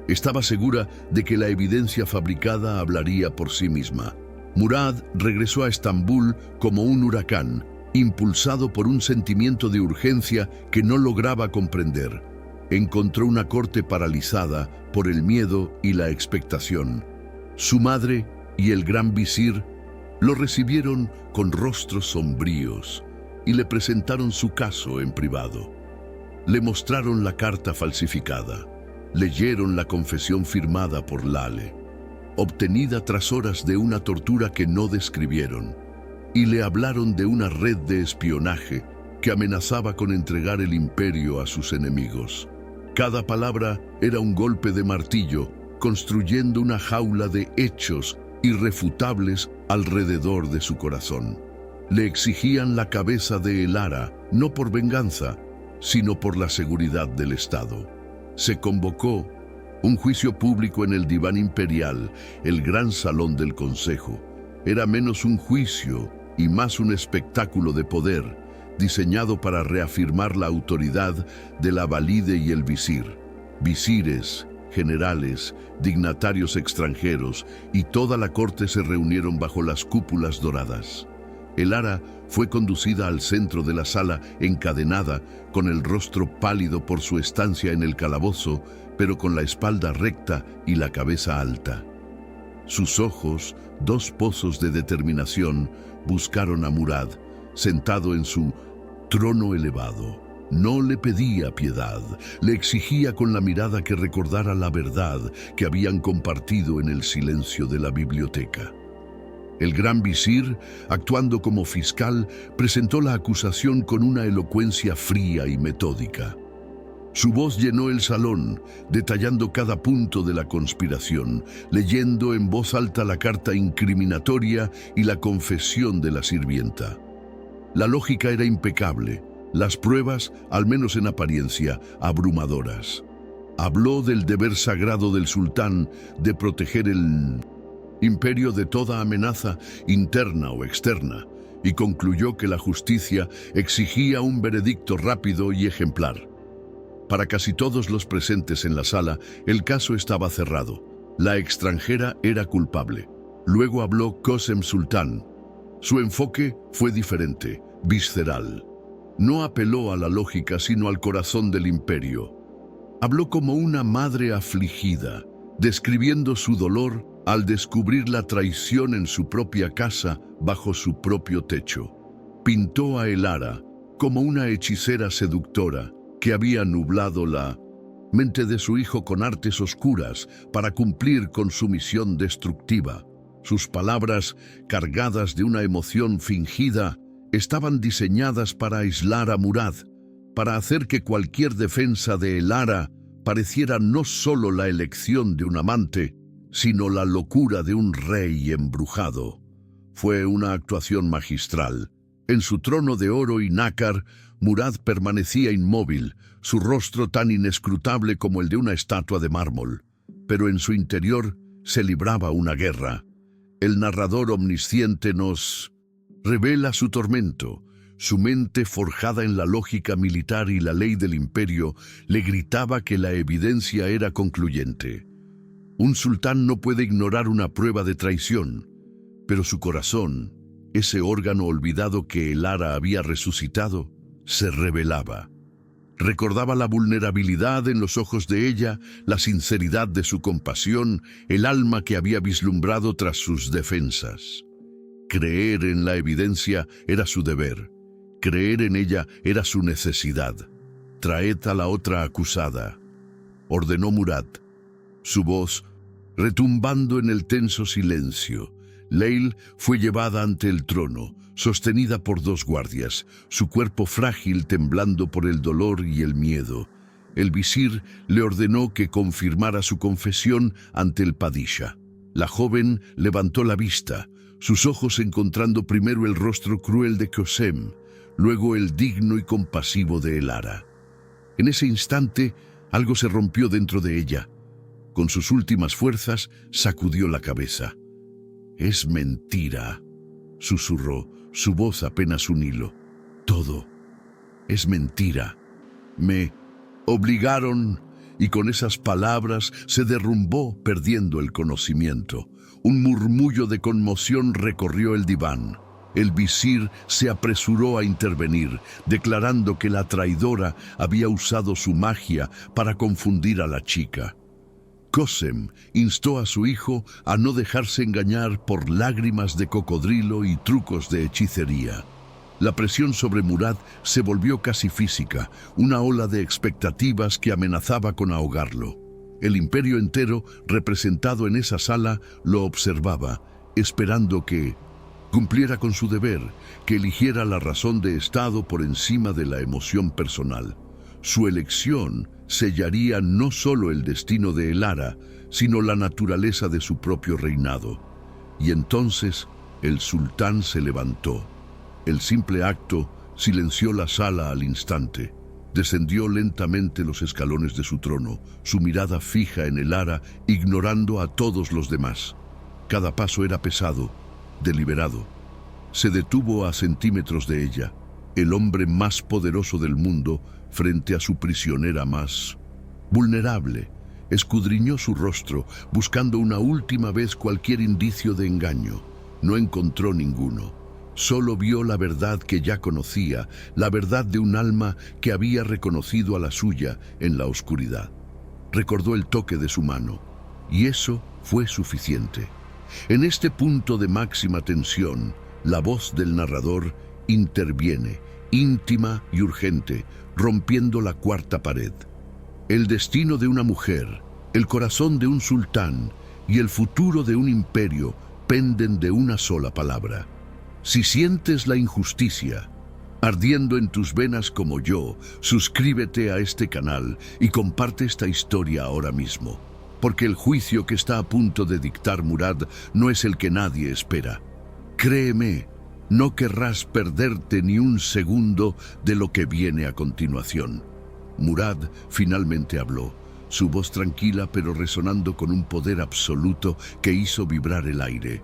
Estaba segura de que la evidencia fabricada hablaría por sí misma. Murad regresó a Estambul como un huracán, impulsado por un sentimiento de urgencia que no lograba comprender. Encontró una corte paralizada por el miedo y la expectación. Su madre y el gran visir lo recibieron con rostros sombríos y le presentaron su caso en privado. Le mostraron la carta falsificada. leyeron la confesión firmada por Lale, obtenida tras horas de una tortura que no describieron, y le hablaron de una red de espionaje que amenazaba con entregar el imperio a sus enemigos. Cada palabra era un golpe de martillo, construyendo una jaula de hechos irrefutables alrededor de su corazón. Le exigían la cabeza de Elara, no por venganza, sino por la seguridad del Estado. Se convocó un juicio público en el diván imperial, el gran salón del consejo. Era menos un juicio y más un espectáculo de poder, diseñado para reafirmar la autoridad de la valide y el visir. Visires, generales, dignatarios extranjeros y toda la corte se reunieron bajo las cúpulas doradas. Elara fue conducida al centro de la sala encadenada, con el rostro pálido por su estancia en el calabozo, pero con la espalda recta y la cabeza alta. Sus ojos, dos pozos de determinación, buscaron a Murad, sentado en su trono elevado. No le pedía piedad, le exigía con la mirada que recordara la verdad que habían compartido en el silencio de la biblioteca. El gran visir, actuando como fiscal, presentó la acusación con una elocuencia fría y metódica. Su voz llenó el salón, detallando cada punto de la conspiración, leyendo en voz alta la carta incriminatoria y la confesión de la sirvienta. La lógica era impecable, las pruebas, al menos en apariencia, abrumadoras. Habló del deber sagrado del sultán de proteger el imperio de toda amenaza interna o externa, y concluyó que la justicia exigía un veredicto rápido y ejemplar. Para casi todos los presentes en la sala, el caso estaba cerrado. La extranjera era culpable. Luego habló Qasem Sultán. Su enfoque fue diferente, visceral. No apeló a la lógica, sino al corazón del imperio. Habló como una madre afligida, describiendo su dolor al descubrir la traición en su propia casa bajo su propio techo. Pintó a Elara como una hechicera seductora que había nublado la mente de su hijo con artes oscuras para cumplir con su misión destructiva. Sus palabras, cargadas de una emoción fingida, estaban diseñadas para aislar a Murad, para hacer que cualquier defensa de Elara pareciera no solo la elección de un amante, sino la locura de un rey embrujado. Fue una actuación magistral. En su trono de oro y nácar, Murad permanecía inmóvil, su rostro tan inescrutable como el de una estatua de mármol. Pero en su interior se libraba una guerra. El narrador omnisciente nos revela su tormento. Su mente, forjada en la lógica militar y la ley del imperio, le gritaba que la evidencia era concluyente. Un sultán no puede ignorar una prueba de traición, pero su corazón, ese órgano olvidado que Elara había resucitado, se revelaba. Recordaba la vulnerabilidad en los ojos de ella, la sinceridad de su compasión, el alma que había vislumbrado tras sus defensas. Creer en la evidencia era su deber. Creer en ella era su necesidad. «Traed a la otra acusada», ordenó Murad, su voz retumbando en el tenso silencio. Leil fue llevada ante el trono, sostenida por dos guardias, su cuerpo frágil temblando por el dolor y el miedo. El visir le ordenó que confirmara su confesión ante el padisha. La joven levantó la vista, sus ojos encontrando primero el rostro cruel de Qasem, luego el digno y compasivo de Elara. En ese instante, algo se rompió dentro de ella. Con sus últimas fuerzas, sacudió la cabeza. «Es mentira», susurró, su voz apenas un hilo. «Todo es mentira. Me obligaron», y con esas palabras se derrumbó perdiendo el conocimiento. Un murmullo de conmoción recorrió el diván. El visir se apresuró a intervenir, declarando que la traidora había usado su magia para confundir a la chica. Qasem instó a su hijo a no dejarse engañar por lágrimas de cocodrilo y trucos de hechicería. La presión sobre Murad se volvió casi física, una ola de expectativas que amenazaba con ahogarlo. El imperio entero, representado en esa sala, lo observaba, esperando que cumpliera con su deber, que eligiera la razón de Estado por encima de la emoción personal. Su elección sellaría no solo el destino de Elara, sino la naturaleza de su propio reinado. Y entonces el sultán se levantó. El simple acto silenció la sala al instante. Descendió lentamente los escalones de su trono, su mirada fija en Elara, ignorando a todos los demás. Cada paso era pesado, deliberado. Se detuvo a centímetros de ella, el hombre más poderoso del mundo, frente a su prisionera más vulnerable. Escudriñó su rostro, buscando una última vez cualquier indicio de engaño. No encontró ninguno. Solo vio la verdad que ya conocía, la verdad de un alma que había reconocido a la suya en la oscuridad. Recordó el toque de su mano, y eso fue suficiente. En este punto de máxima tensión, la voz del narrador interviene, íntima y urgente, rompiendo la cuarta pared. El destino de una mujer, el corazón de un sultán y el futuro de un imperio penden de una sola palabra. Si sientes la injusticia ardiendo en tus venas como yo, suscríbete a este canal y comparte esta historia ahora mismo, porque el juicio que está a punto de dictar Murad no es el que nadie espera. Créeme, no querrás perderte ni un segundo de lo que viene a continuación. Murad finalmente habló, su voz tranquila pero resonando con un poder absoluto que hizo vibrar el aire.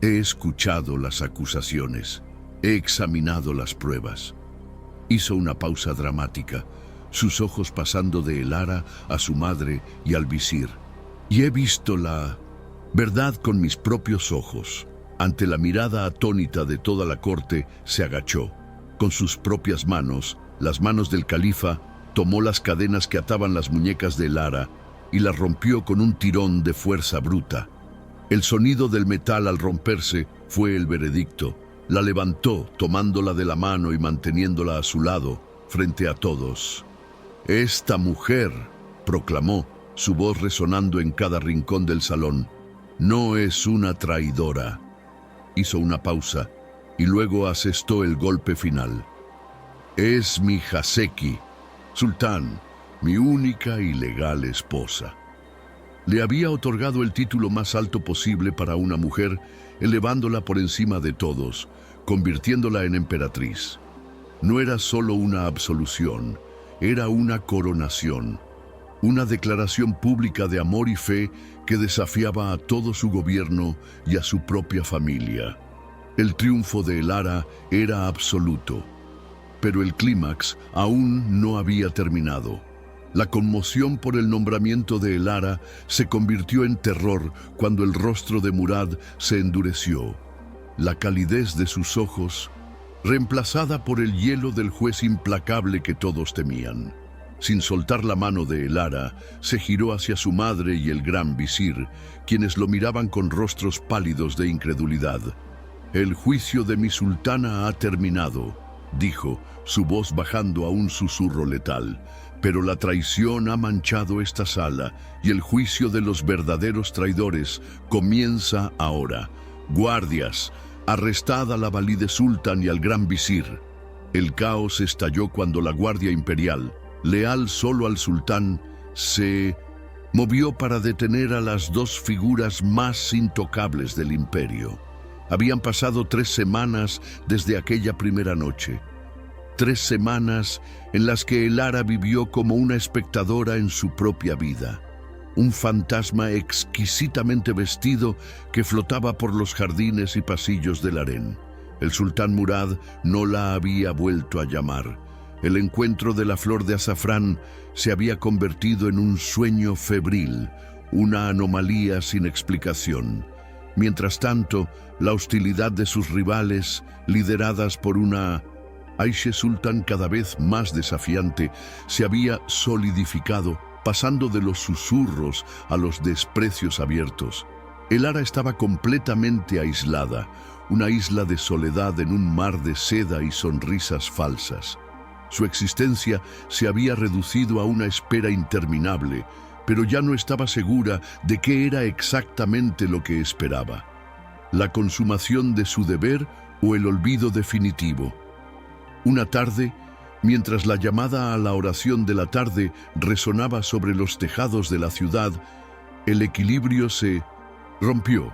He escuchado las acusaciones, he examinado las pruebas. Hizo una pausa dramática, sus ojos pasando de Elara a su madre y al visir. Y he visto la verdad con mis propios ojos. Ante la mirada atónita de toda la corte, se agachó. Con sus propias manos, las manos del califa, tomó las cadenas que ataban las muñecas de Elara y las rompió con un tirón de fuerza bruta. El sonido del metal al romperse fue el veredicto. La levantó, tomándola de la mano y manteniéndola a su lado, frente a todos. «Esta mujer», proclamó, su voz resonando en cada rincón del salón, «no es una traidora». Hizo una pausa y luego asestó el golpe final. «Es mi Haseki, sultán, mi única y legal esposa». Le había otorgado el título más alto posible para una mujer, elevándola por encima de todos, convirtiéndola en emperatriz. No era solo una absolución, era una coronación, una declaración pública de amor y fe que desafiaba a todo su gobierno y a su propia familia. El triunfo de Elara era absoluto, pero el clímax aún no había terminado. La conmoción por el nombramiento de Elara se convirtió en terror cuando el rostro de Murad se endureció. La calidez de sus ojos, reemplazada por el hielo del juez implacable que todos temían. Sin soltar la mano de Elara, se giró hacia su madre y el gran visir, quienes lo miraban con rostros pálidos de incredulidad. «El juicio de mi sultana ha terminado», dijo, su voz bajando a un susurro letal. «Pero la traición ha manchado esta sala y el juicio de los verdaderos traidores comienza ahora. Guardias, arrestad a la valide sultán y al gran visir». El caos estalló cuando la guardia imperial, leal solo al sultán, se movió para detener a las dos figuras más intocables del imperio. Habían pasado 3 semanas desde aquella primera noche. 3 semanas en las que Elara vivió como una espectadora en su propia vida. Un fantasma exquisitamente vestido que flotaba por los jardines y pasillos del harén. El sultán Murad no la había vuelto a llamar. El encuentro de la flor de azafrán se había convertido en un sueño febril, una anomalía sin explicación. Mientras tanto, la hostilidad de sus rivales, lideradas por una Aishe Sultan cada vez más desafiante, se había solidificado, pasando de los susurros a los desprecios abiertos. Elara estaba completamente aislada, una isla de soledad en un mar de seda y sonrisas falsas. Su existencia se había reducido a una espera interminable, pero ya no estaba segura de qué era exactamente lo que esperaba: la consumación de su deber o el olvido definitivo. Una tarde, mientras la llamada a la oración de la tarde resonaba sobre los tejados de la ciudad, el equilibrio se rompió.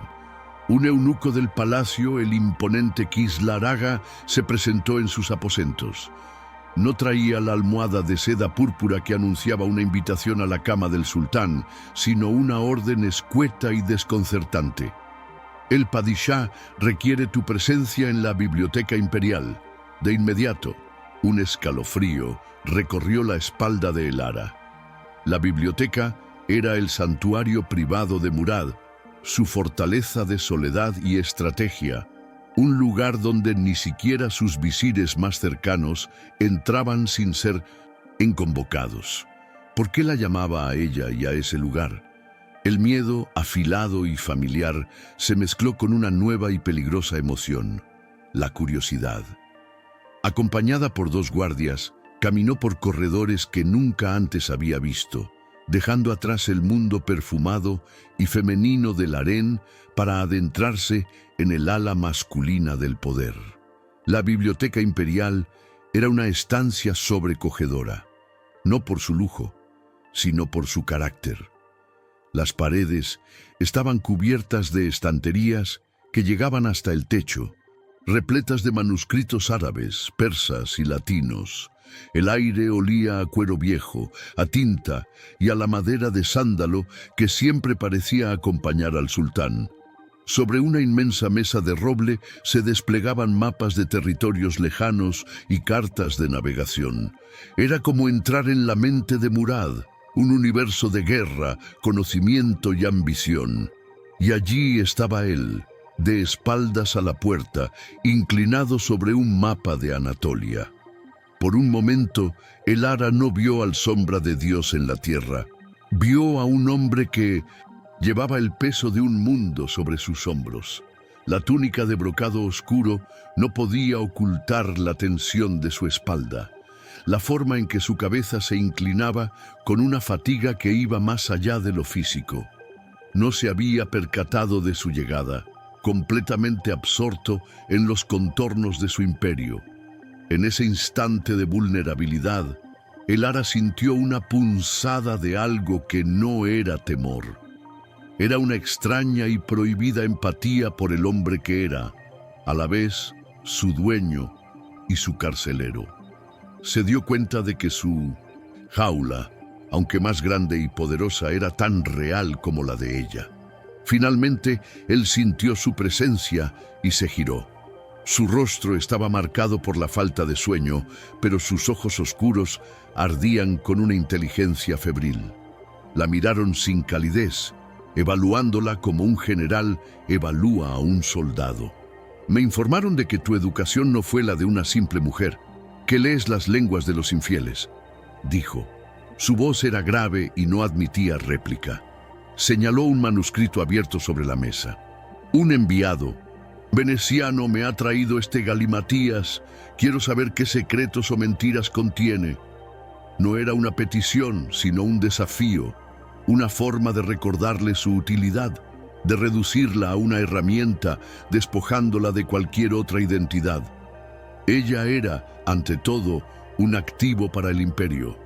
Un eunuco del palacio, el imponente Kisla-Aga, se presentó en sus aposentos. No traía la almohada de seda púrpura que anunciaba una invitación a la cama del sultán, sino una orden escueta y desconcertante. El Padishá requiere tu presencia en la biblioteca imperial. De inmediato, un escalofrío recorrió la espalda de Elara. La biblioteca era el santuario privado de Murad, su fortaleza de soledad y estrategia, un lugar donde ni siquiera sus visires más cercanos entraban sin ser convocados. ¿Por qué la llamaba a ella y a ese lugar? El miedo, afilado y familiar, se mezcló con una nueva y peligrosa emoción: la curiosidad. Acompañada por 2 guardias, caminó por corredores que nunca antes había visto, dejando atrás el mundo perfumado y femenino del harén para adentrarse en el ala masculina del poder. La biblioteca imperial era una estancia sobrecogedora, no por su lujo, sino por su carácter. Las paredes estaban cubiertas de estanterías que llegaban hasta el techo, repletas de manuscritos árabes, persas y latinos. El aire olía a cuero viejo, a tinta y a la madera de sándalo que siempre parecía acompañar al sultán. Sobre una inmensa mesa de roble se desplegaban mapas de territorios lejanos y cartas de navegación. Era como entrar en la mente de Murad, un universo de guerra, conocimiento y ambición. Y allí estaba él, de espaldas a la puerta, inclinado sobre un mapa de Anatolia. Por un momento, Elara no vio al Sombra de Dios en la tierra. Vio a un hombre que llevaba el peso de un mundo sobre sus hombros. La túnica de brocado oscuro no podía ocultar la tensión de su espalda, la forma en que su cabeza se inclinaba con una fatiga que iba más allá de lo físico. No se había percatado de su llegada, completamente absorto en los contornos de su imperio. En ese instante de vulnerabilidad, Elara sintió una punzada de algo que no era temor. Era una extraña y prohibida empatía por el hombre que era, a la vez, su dueño y su carcelero. Se dio cuenta de que su jaula, aunque más grande y poderosa, era tan real como la de ella. Finalmente, él sintió su presencia y se giró. Su rostro estaba marcado por la falta de sueño, pero sus ojos oscuros ardían con una inteligencia febril. La miraron sin calidez, evaluándola como un general evalúa a un soldado. Me informaron de que tu educación no fue la de una simple mujer, que lees las lenguas de los infieles, dijo. Su voz era grave y no admitía réplica. Señaló un manuscrito abierto sobre la mesa. Un enviado veneciano me ha traído este galimatías. Quiero saber qué secretos o mentiras contiene. No era una petición, sino un desafío, una forma de recordarle su utilidad, de reducirla a una herramienta, despojándola de cualquier otra identidad. Ella era, ante todo, un activo para el imperio.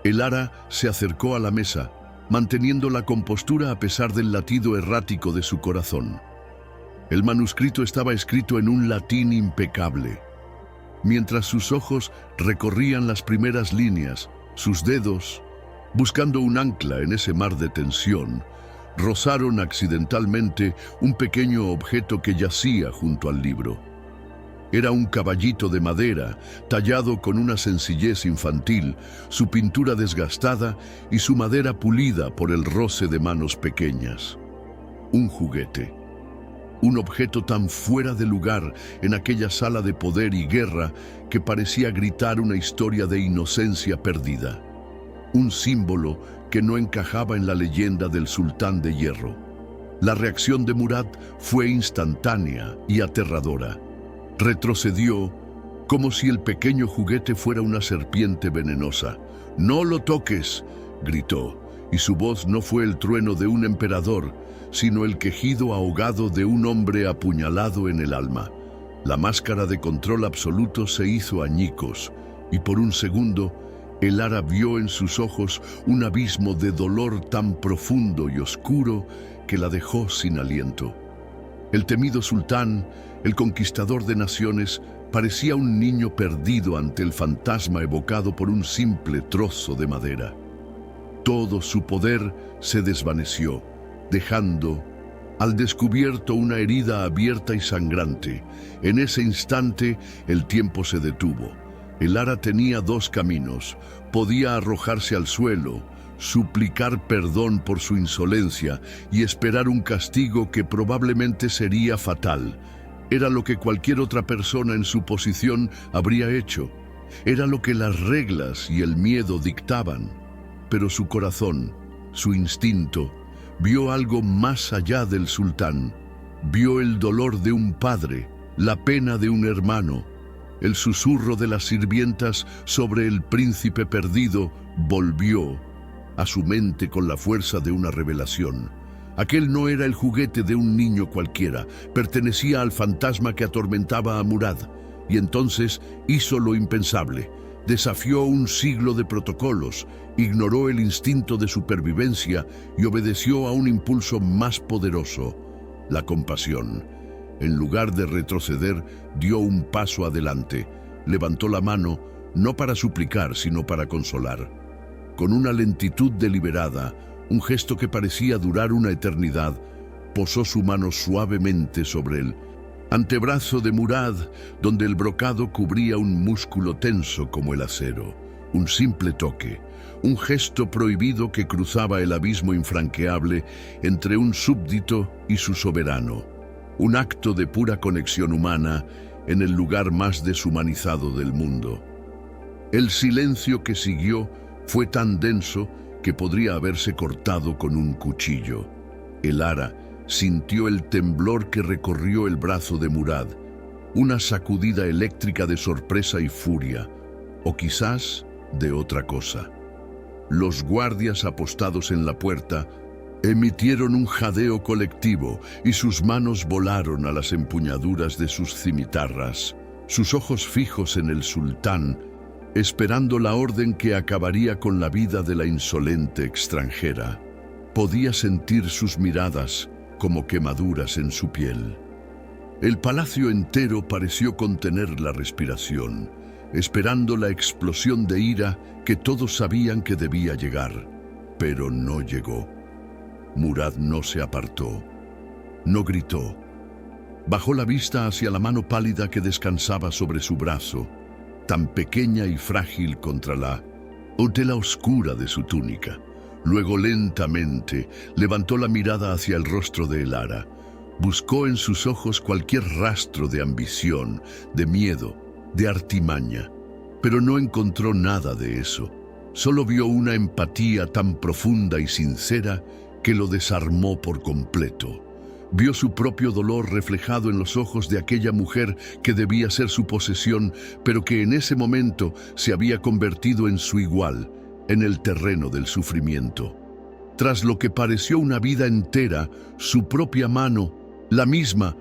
Elara se acercó a la mesa, manteniendo la compostura a pesar del latido errático de su corazón. El manuscrito estaba escrito en un latín impecable. Mientras sus ojos recorrían las primeras líneas, sus dedos, buscando un ancla en ese mar de tensión, rozaron accidentalmente un pequeño objeto que yacía junto al libro. Era un caballito de madera, tallado con una sencillez infantil, su pintura desgastada y su madera pulida por el roce de manos pequeñas. Un juguete. Un objeto tan fuera de lugar en aquella sala de poder y guerra que parecía gritar una historia de inocencia perdida. Un símbolo que no encajaba en la leyenda del sultán de hierro. La reacción de Murad fue instantánea y aterradora. Retrocedió como si el pequeño juguete fuera una serpiente venenosa. «¡No lo toques!», gritó, y su voz no fue el trueno de un emperador, sino el quejido ahogado de un hombre apuñalado en el alma. La máscara de control absoluto se hizo añicos, y por un segundo, Elara vio en sus ojos un abismo de dolor tan profundo y oscuro que la dejó sin aliento. El temido sultán, el conquistador de naciones, parecía un niño perdido ante el fantasma evocado por un simple trozo de madera. Todo su poder se desvaneció, dejando al descubierto una herida abierta y sangrante. En ese instante, el tiempo se detuvo. Elara tenía dos caminos. Podía arrojarse al suelo, suplicar perdón por su insolencia y esperar un castigo que probablemente sería fatal. Era lo que cualquier otra persona en su posición habría hecho. Era lo que las reglas y el miedo dictaban. Pero su corazón, su instinto, vio algo más allá del sultán. Vio el dolor de un padre, la pena de un hermano. El susurro de las sirvientas sobre el príncipe perdido volvió a su mente con la fuerza de una revelación. Aquel no era el juguete de un niño cualquiera, pertenecía al fantasma que atormentaba a Murad, y entonces hizo lo impensable. Desafió un siglo de protocolos, ignoró el instinto de supervivencia y obedeció a un impulso más poderoso, la compasión. En lugar de retroceder, dio un paso adelante, levantó la mano, no para suplicar, sino para consolar. Con una lentitud deliberada, un gesto que parecía durar una eternidad, posó su mano suavemente sobre el antebrazo de Murad, donde el brocado cubría un músculo tenso como el acero. Un simple toque, un gesto prohibido que cruzaba el abismo infranqueable entre un súbdito y su soberano. Un acto de pura conexión humana en el lugar más deshumanizado del mundo. El silencio que siguió fue tan denso que podría haberse cortado con un cuchillo. Elara sintió el temblor que recorrió el brazo de Murad, una sacudida eléctrica de sorpresa y furia, o quizás de otra cosa. Los guardias apostados en la puerta emitieron un jadeo colectivo y sus manos volaron a las empuñaduras de sus cimitarras, sus ojos fijos en el sultán, esperando la orden que acabaría con la vida de la insolente extranjera. Podía sentir sus miradas como quemaduras en su piel. El palacio entero pareció contener la respiración, esperando la explosión de ira que todos sabían que debía llegar, pero no llegó. Murad no se apartó, no gritó. Bajó la vista hacia la mano pálida que descansaba sobre su brazo, tan pequeña y frágil contra la tela oscura de su túnica. Luego lentamente levantó la mirada hacia el rostro de Elara. Buscó en sus ojos cualquier rastro de ambición, de miedo, de artimaña, pero no encontró nada de eso. Solo vio una empatía tan profunda y sincera que lo desarmó por completo. Vio su propio dolor reflejado en los ojos de aquella mujer que debía ser su posesión, pero que en ese momento se había convertido en su igual, en el terreno del sufrimiento. Tras lo que pareció una vida entera, su propia mano, la misma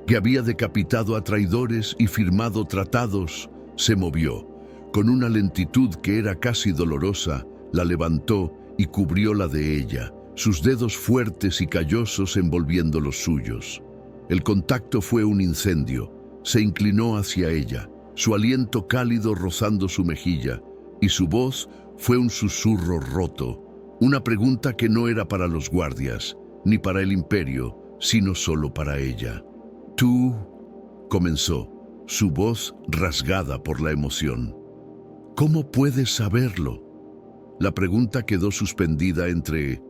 que había decapitado a traidores y firmado tratados, se movió. Con una lentitud que era casi dolorosa, la levantó y cubrió la de ella, sus dedos fuertes y callosos envolviendo los suyos. El contacto fue un incendio. Se inclinó hacia ella, su aliento cálido rozando su mejilla, y su voz fue un susurro roto, una pregunta que no era para los guardias, ni para el imperio, sino solo para ella. «Tú», comenzó, su voz rasgada por la emoción. «¿Cómo puedes saberlo?». La pregunta quedó suspendida entre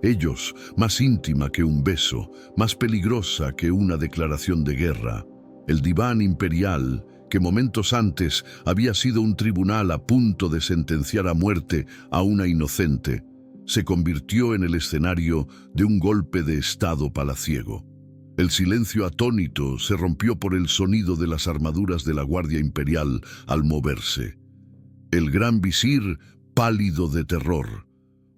ellos, más íntima que un beso, más peligrosa que una declaración de guerra. El diván imperial, que momentos antes había sido un tribunal a punto de sentenciar a muerte a una inocente, se convirtió en el escenario de un golpe de estado palaciego. El silencio atónito se rompió por el sonido de las armaduras de la Guardia Imperial al moverse. El gran visir, pálido de terror,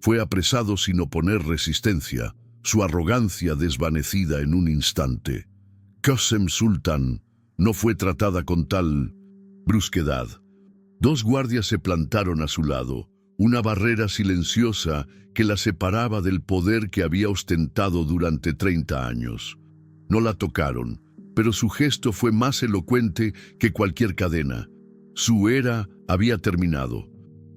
Fue apresado sin oponer resistencia, su arrogancia desvanecida en un instante. Kösem Sultan no fue tratada con tal brusquedad. Dos guardias se plantaron a su lado, una barrera silenciosa que la separaba del poder que había ostentado durante 30 años. No la tocaron, pero su gesto fue más elocuente que cualquier cadena. Su era había terminado.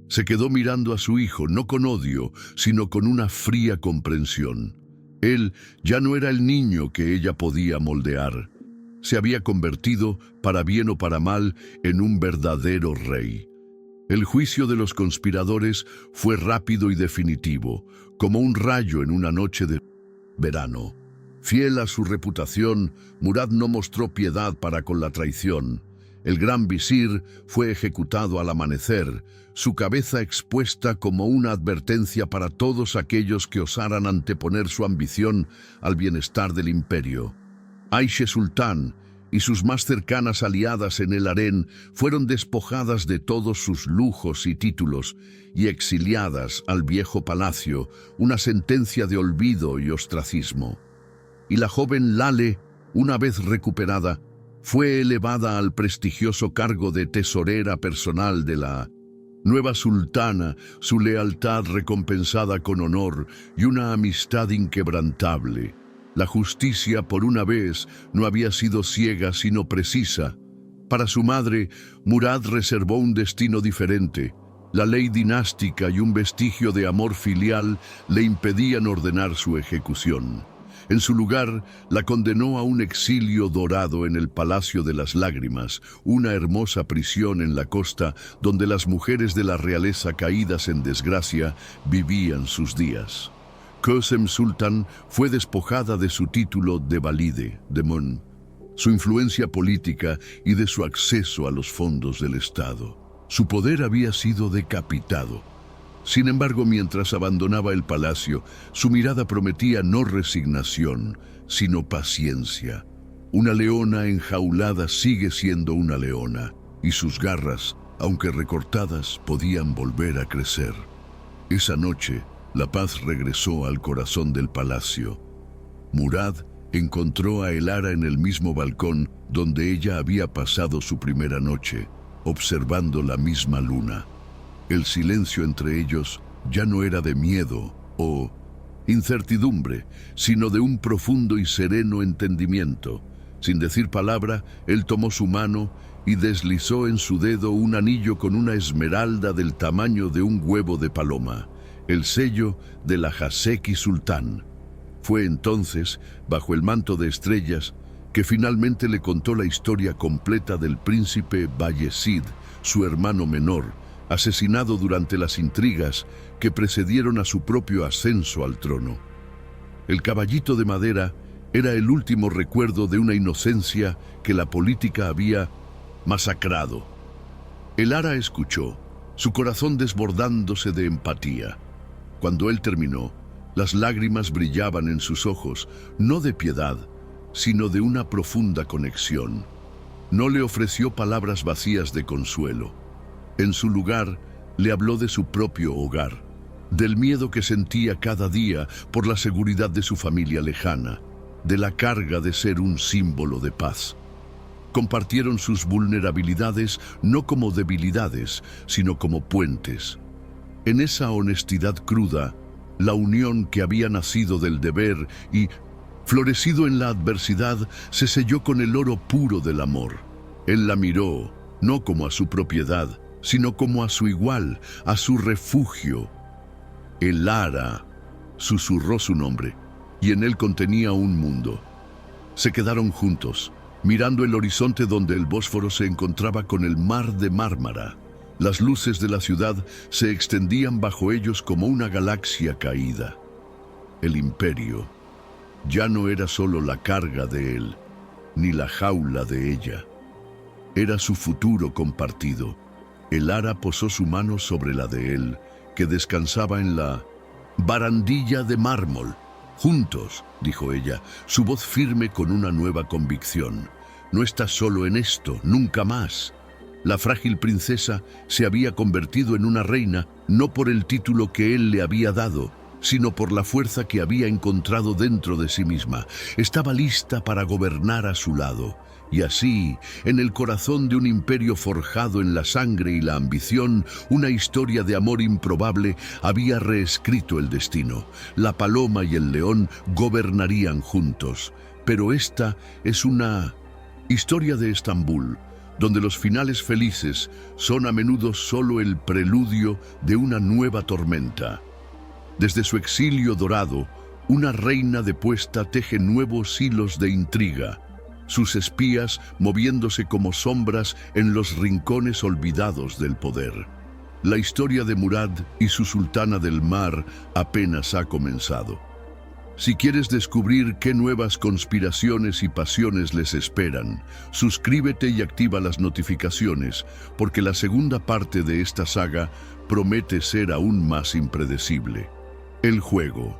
Se quedó mirando a su hijo, no con odio, sino con una fría comprensión. Él ya no era el niño que ella podía moldear. Se había convertido, para bien o para mal, en un verdadero rey. El juicio de los conspiradores fue rápido y definitivo, como un rayo en una noche de verano. Fiel a su reputación, Murad no mostró piedad para con la traición. El gran visir fue ejecutado al amanecer, su cabeza expuesta como una advertencia para todos aquellos que osaran anteponer su ambición al bienestar del imperio. Aishe Sultán y sus más cercanas aliadas en el harén fueron despojadas de todos sus lujos y títulos y exiliadas al viejo palacio, una sentencia de olvido y ostracismo. Y la joven Lale, una vez recuperada, fue elevada al prestigioso cargo de tesorera personal de la nueva sultana, su lealtad recompensada con honor y una amistad inquebrantable. La justicia, por una vez, no había sido ciega sino precisa. Para su madre, Murad reservó un destino diferente. La ley dinástica y un vestigio de amor filial le impedían ordenar su ejecución. En su lugar, la condenó a un exilio dorado en el Palacio de las Lágrimas, una hermosa prisión en la costa donde las mujeres de la realeza caídas en desgracia vivían sus días. Kösem Sultan fue despojada de su título de valide, demon, su influencia política y de su acceso a los fondos del Estado. Su poder había sido decapitado. Sin embargo, mientras abandonaba el palacio, su mirada prometía no resignación, sino paciencia. Una leona enjaulada sigue siendo una leona, y sus garras, aunque recortadas, podían volver a crecer. Esa noche, la paz regresó al corazón del palacio. Murad encontró a Elara en el mismo balcón donde ella había pasado su primera noche, observando la misma luna. El silencio entre ellos ya no era de miedo o incertidumbre, sino de un profundo y sereno entendimiento. Sin decir palabra, él tomó su mano y deslizó en su dedo un anillo con una esmeralda del tamaño de un huevo de paloma, el sello de la Haseki Sultán. Fue entonces, bajo el manto de estrellas, que finalmente le contó la historia completa del príncipe Bayezid, su hermano menor, asesinado durante las intrigas que precedieron a su propio ascenso al trono. El caballito de madera era el último recuerdo de una inocencia que la política había masacrado. Elara escuchó, su corazón desbordándose de empatía. Cuando él terminó, las lágrimas brillaban en sus ojos, no de piedad, sino de una profunda conexión. No le ofreció palabras vacías de consuelo. En su lugar, le habló de su propio hogar, del miedo que sentía cada día por la seguridad de su familia lejana, de la carga de ser un símbolo de paz. Compartieron sus vulnerabilidades no como debilidades, sino como puentes. En esa honestidad cruda, la unión que había nacido del deber y florecido en la adversidad se selló con el oro puro del amor. Él la miró, no como a su propiedad, sino como a su igual, a su refugio. Elara, susurró su nombre, y en él contenía un mundo. Se quedaron juntos, mirando el horizonte donde el Bósforo se encontraba con el mar de Mármara. Las luces de la ciudad se extendían bajo ellos como una galaxia caída. El imperio ya no era solo la carga de él, ni la jaula de ella. Era su futuro compartido. Elara posó su mano sobre la de él, que descansaba en la barandilla de mármol. Juntos, dijo ella, su voz firme con una nueva convicción. No estás solo en esto, nunca más. La frágil princesa se había convertido en una reina no por el título que él le había dado, sino por la fuerza que había encontrado dentro de sí misma. Estaba lista para gobernar a su lado. Y así, en el corazón de un imperio forjado en la sangre y la ambición, una historia de amor improbable había reescrito el destino. La paloma y el león gobernarían juntos. Pero esta es una historia de Estambul, donde los finales felices son a menudo solo el preludio de una nueva tormenta. Desde su exilio dorado, una reina depuesta teje nuevos hilos de intriga, sus espías moviéndose como sombras en los rincones olvidados del poder. La historia de Murad y su sultana del mar apenas ha comenzado. Si quieres descubrir qué nuevas conspiraciones y pasiones les esperan, suscríbete y activa las notificaciones, porque la segunda parte de esta saga promete ser aún más impredecible. El juego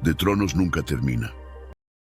de tronos nunca termina.